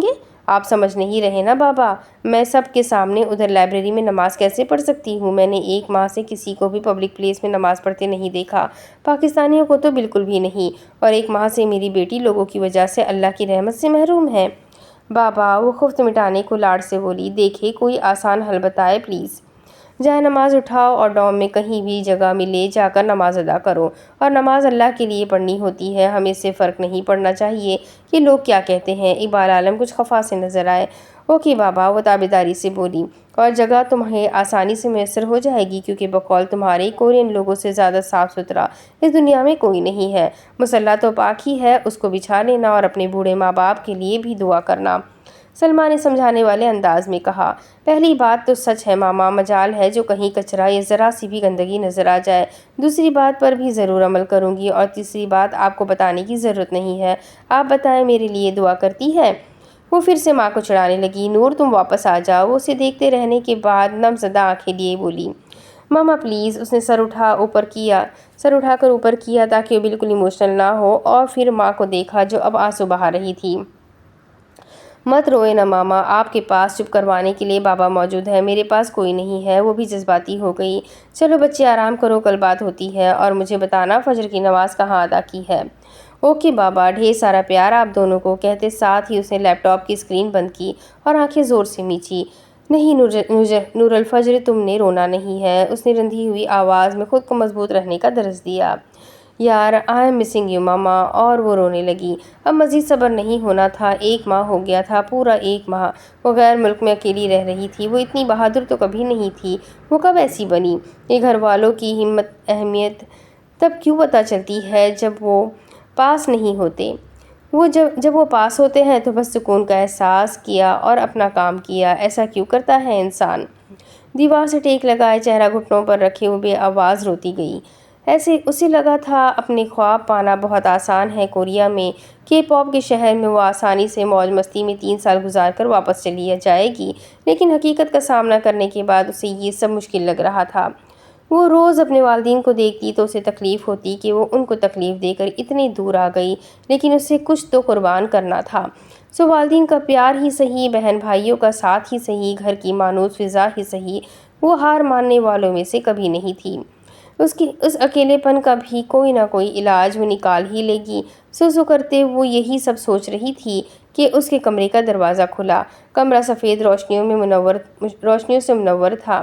گے؟ آپ سمجھ نہیں رہے نا بابا، میں سب کے سامنے ادھر لائبریری میں نماز کیسے پڑھ سکتی ہوں؟ میں نے 1 ماہ سے کسی کو بھی پبلک پلیس میں نماز پڑھتے نہیں دیکھا، پاکستانیوں کو تو بالکل بھی نہیں، اور 1 ماہ سے میری بیٹی لوگوں کی وجہ سے اللہ کی رحمت سے محروم ہے۔ بابا، وہ خفت مٹانے کو لاڈ سے بولی، دیکھیں کوئی آسان حل بتائے پلیز۔ جائے نماز اٹھاؤ اور ڈوم میں کہیں بھی جگہ ملے جا کر نماز ادا کرو، اور نماز اللہ کے لیے پڑھنی ہوتی ہے، ہمیں سے فرق نہیں پڑنا چاہیے کہ لوگ کیا کہتے ہیں۔ اقبال عالم کچھ خفا سے نظر آئے۔ اوکے بابا، وہ تابعداری سے بولی، اور جگہ تمہیں آسانی سے میسر ہو جائے گی کیونکہ بقول تمہارے کورین لوگوں سے زیادہ صاف ستھرا اس دنیا میں کوئی نہیں ہے۔ مصلی تو پاک ہی ہے، اس کو بچھا لینا اور اپنے بوڑھے ماں باپ کے لیے بھی دعا کرنا۔ سلما نے سمجھانے والے انداز میں کہا۔ پہلی بات تو سچ ہے ماما، مجال ہے جو کہیں کچرا یا ذرا سی بھی گندگی نظر آ جائے۔ دوسری بات پر بھی ضرور عمل کروں گی، اور تیسری بات آپ کو بتانے کی ضرورت نہیں ہے۔ آپ بتائیں، میرے لیے دعا کرتی ہے؟ وہ پھر سے ماں کو چڑھانے لگی۔ نور تم واپس آ جاؤ، وہ اسے دیکھتے رہنے کے بعد نم زدہ آنکھیں لیے بولی۔ ماما پلیز۔ اس نے سر اٹھا کر اوپر کیا تاکہ وہ بالکل ایموشنل نہ ہو، اور پھر ماں کو دیکھا جو اب آنسو بہا رہی تھی۔ مت روئے نا ماما، آپ کے پاس چپ کروانے کے لیے بابا موجود ہے، میرے پاس کوئی نہیں ہے۔ وہ بھی جذباتی ہو گئی۔ چلو بچے آرام کرو، کل بات ہوتی ہے، اور مجھے بتانا فجر کی نماز کہاں ادا کی ہے۔ اوکے بابا، ڈھیر سارا پیار آپ دونوں کو، کہتے ساتھ ہی اس نے لیپ ٹاپ کی اسکرین بند کی اور آنکھیں زور سے میچی۔ نہیں نور الفجر، تم نے رونا نہیں ہے، اس نے رندھی ہوئی آواز میں خود کو مضبوط رہنے کا درس دیا۔ یار آئی ایم مسنگ یو ماما، اور وہ رونے لگی۔ اب مزید صبر نہیں ہونا تھا، 1 ماہ ہو گیا تھا، پورا 1 ماہ وہ غیر ملک میں اکیلی رہ رہی تھی۔ وہ اتنی بہادر تو کبھی نہیں تھی، وہ کب ایسی بنی؟ یہ گھر والوں کی اہمیت تب کیوں پتہ چلتی ہے جب وہ پاس نہیں ہوتے؟ جب وہ پاس ہوتے ہیں تو بس سکون کا احساس کیا اور اپنا کام کیا۔ ایسا کیوں کرتا ہے انسان؟ دیوار سے ٹیک لگائے چہرہ گھٹنوں پر رکھے وہ بے آواز روتی گئی۔ ایسے اسے لگا تھا اپنے خواب پانا بہت آسان ہے۔ کوریا میں کے پاپ کے شہر میں وہ آسانی سے موج مستی میں 3 سال گزار کر واپس چلی جائے گی، لیکن حقیقت کا سامنا کرنے کے بعد اسے یہ سب مشکل لگ رہا تھا۔ وہ روز اپنے والدین کو دیکھتی تو اسے تکلیف ہوتی کہ وہ ان کو تکلیف دے کر اتنی دور آ گئی، لیکن اسے کچھ تو قربان کرنا تھا۔ سو والدین کا پیار ہی صحیح، بہن بھائیوں کا ساتھ ہی صحیح، گھر کی مانوس فضا ہی صحیح، وہ ہار ماننے والوں میں سے کبھی نہیں تھی۔ اس اکیلے پن کا بھی کوئی نہ کوئی علاج وہ نکال ہی لے گی۔ سو کرتے وہ یہی سب سوچ رہی تھی کہ اس کے کمرے کا دروازہ کھلا۔ کمرہ سفید روشنیوں سے منور تھا۔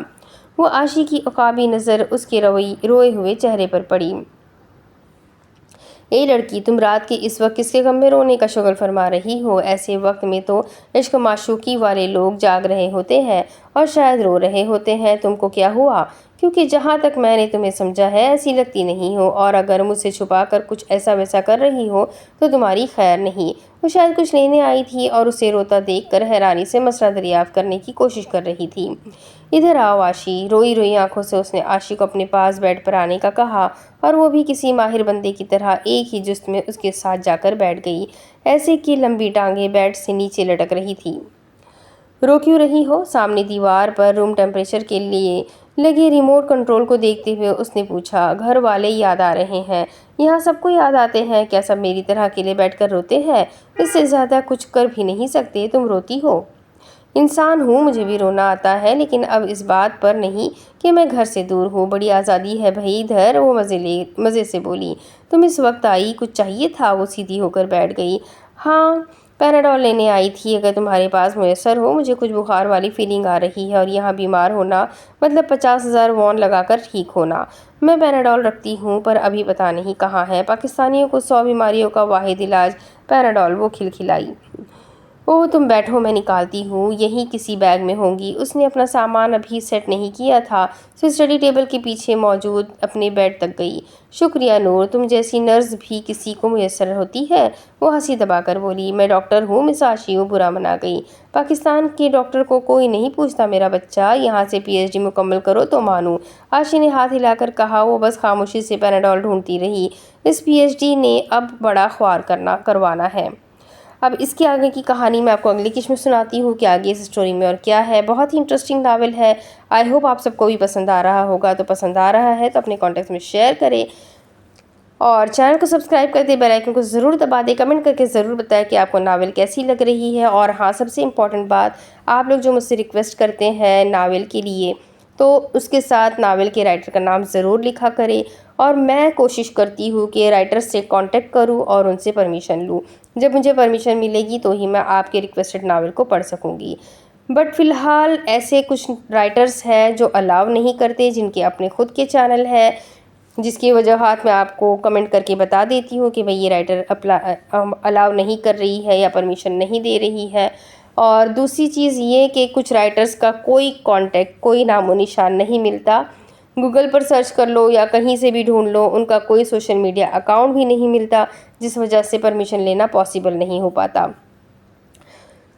وہ عاشی کی عقابی نظر اس کے روئے ہوئے چہرے پر پڑی۔ اے لڑکی، تم رات کے اس وقت کس کے غم میں رونے کا شغل فرما رہی ہو؟ ایسے وقت میں تو عشق معشوقی والے لوگ جاگ رہے ہوتے ہیں اور شاید رو رہے ہوتے ہیں۔ تم کو کیا ہوا؟ کیونکہ جہاں تک میں نے تمہیں سمجھا ہے ایسی لگتی نہیں ہو، اور اگر مجھ سے چھپا کر کچھ ایسا ویسا کر رہی ہو تو تمہاری خیر نہیں۔ وہ شاید کچھ لینے آئی تھی اور اسے روتا دیکھ کر حیرانی سے مسئلہ دریافت کرنے کی کوشش کر رہی تھی۔ ادھر آؤ عاشی۔ روئی روئی آنکھوں سے اس نے عاشی کو اپنے پاس بیڈ پر آنے کا کہا، اور وہ بھی کسی ماہر بندے کی طرح ایک ہی جست میں اس کے ساتھ جا کر بیٹھ گئی، ایسے کہ لمبی ٹانگیں بیڈ سے نیچے لٹک رہی تھی۔ رو کیوں رہی ہو؟ سامنے دیوار پر روم ٹیمپریچر کے لیے لگے ریموٹ کنٹرول کو دیکھتے ہوئے اس نے پوچھا۔ گھر والے یاد آ رہے ہیں؟ یہاں سب کو یاد آتے ہیں، کیا سب میری طرح اکیلے بیٹھ کر روتے ہیں؟ اس سے زیادہ کچھ کر بھی نہیں سکتے، تم روتی ہو؟ انسان ہوں، مجھے بھی رونا آتا ہے، لیکن اب اس بات پر نہیں کہ میں گھر سے دور ہوں۔ بڑی آزادی ہے بھائی ادھر، وہ مزے سے بولی۔ تم اس وقت آئی، کچھ چاہیے تھا؟ وہ سیدھی ہو کر بیٹھ گئی۔ ہاں، پیناڈول لینے آئی تھی، اگر تمہارے پاس میسر ہو۔ مجھے کچھ بخار والی فیلنگ آ رہی ہے، اور یہاں بیمار ہونا مطلب 50,000 وون لگا کر ٹھیک ہونا۔ میں پیناڈول رکھتی ہوں، پر ابھی پتہ نہیں کہاں ہے۔ پاکستانیوں کو 100 بیماریوں کا واحد علاج پیناڈول، وہ کھلکھلائی۔ اوہ تم بیٹھو، میں نکالتی ہوں، یہیں کسی بیگ میں ہوں گی۔ اس نے اپنا سامان ابھی سیٹ نہیں کیا تھا، سو اسٹڈی ٹیبل کے پیچھے موجود اپنے بیڈ تک گئی۔ شکریہ نور، تم جیسی نرس بھی کسی کو میسر ہوتی ہے؟ وہ ہنسی دبا کر بولی۔ میں ڈاکٹر ہوں مس عاشی، وہ برا منا گئی۔ پاکستان کے ڈاکٹر کو کوئی نہیں پوچھتا میرا بچہ، یہاں سے PhD مکمل کرو تو مانوں۔ عاشی نے ہاتھ ہلا کر کہا۔ وہ بس خاموشی سے پیناڈول ڈھونڈتی رہی۔ اس PhD نے اب بڑا خوار کروانا ہے۔ اب اس کے آگے کی کہانی میں آپ کو اگلی قسط میں سناتی ہوں کہ آگے اس اسٹوری میں اور کیا ہے۔ بہت ہی انٹرسٹنگ ناول ہے۔ آئی ہوپ آپ سب کو بھی پسند آ رہا ہوگا، تو پسند آ رہا ہے تو اپنے کانٹیکٹس میں شیئر کریں، اور چینل کو سبسکرائب کر دیں، بیل آئیکن کو ضرور دبا دیں، کمنٹ کر کے ضرور بتائیں کہ آپ کو ناول کیسی لگ رہی ہے۔ اور ہاں، سب سے امپورٹنٹ بات، آپ لوگ جو مجھ سے ریکویسٹ کرتے ہیں ناول کے لیے، تو اس کے ساتھ ناول کے رائٹر کا نام ضرور لکھا کریں، اور میں کوشش کرتی ہوں کہ رائٹر سے کانٹیکٹ کروں اور ان سے پرمیشن لوں۔ جب مجھے پرمیشن ملے گی تو ہی میں آپ کے ریکویسٹڈ ناول کو پڑھ سکوں گی۔ بٹ فی الحال ایسے کچھ رائٹرز ہیں جو الاؤ نہیں کرتے، جن کے اپنے خود کے چینل ہے، جس کی وجوہات میں آپ کو کمنٹ کر کے بتا دیتی ہوں کہ بھئی یہ رائٹر الاؤ نہیں کر رہی ہے یا پرمیشن نہیں دے رہی ہے۔ اور دوسری چیز یہ کہ کچھ رائٹرز کا کوئی کانٹیکٹ، کوئی نام و نشان نہیں ملتا۔ گوگل پر سرچ کر لو یا کہیں سے بھی ڈھونڈ لو، ان کا کوئی سوشل میڈیا اکاؤنٹ بھی نہیں ملتا، جس وجہ سے پرمیشن لینا پاسبل نہیں ہو پاتا۔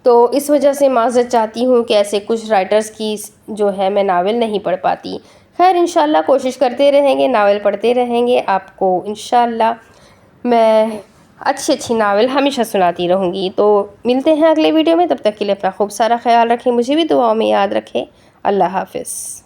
تو اس وجہ سے معذرت چاہتی ہوں کہ ایسے کچھ رائٹرز کی جو ہے میں ناول نہیں پڑھ پاتی۔ خیر انشاءاللہ کوشش کرتے رہیں گے، ناول پڑھتے رہیں گے، آپ کو انشاءاللہ میں اچھی اچھی ناول ہمیشہ سناتی رہوں گی۔ تو ملتے ہیں اگلے ویڈیو میں، تب تک کے لیے اپنا خوب سارا خیال رکھیں، مجھے بھی دعاؤں میں یاد رکھیں۔ اللہ حافظ۔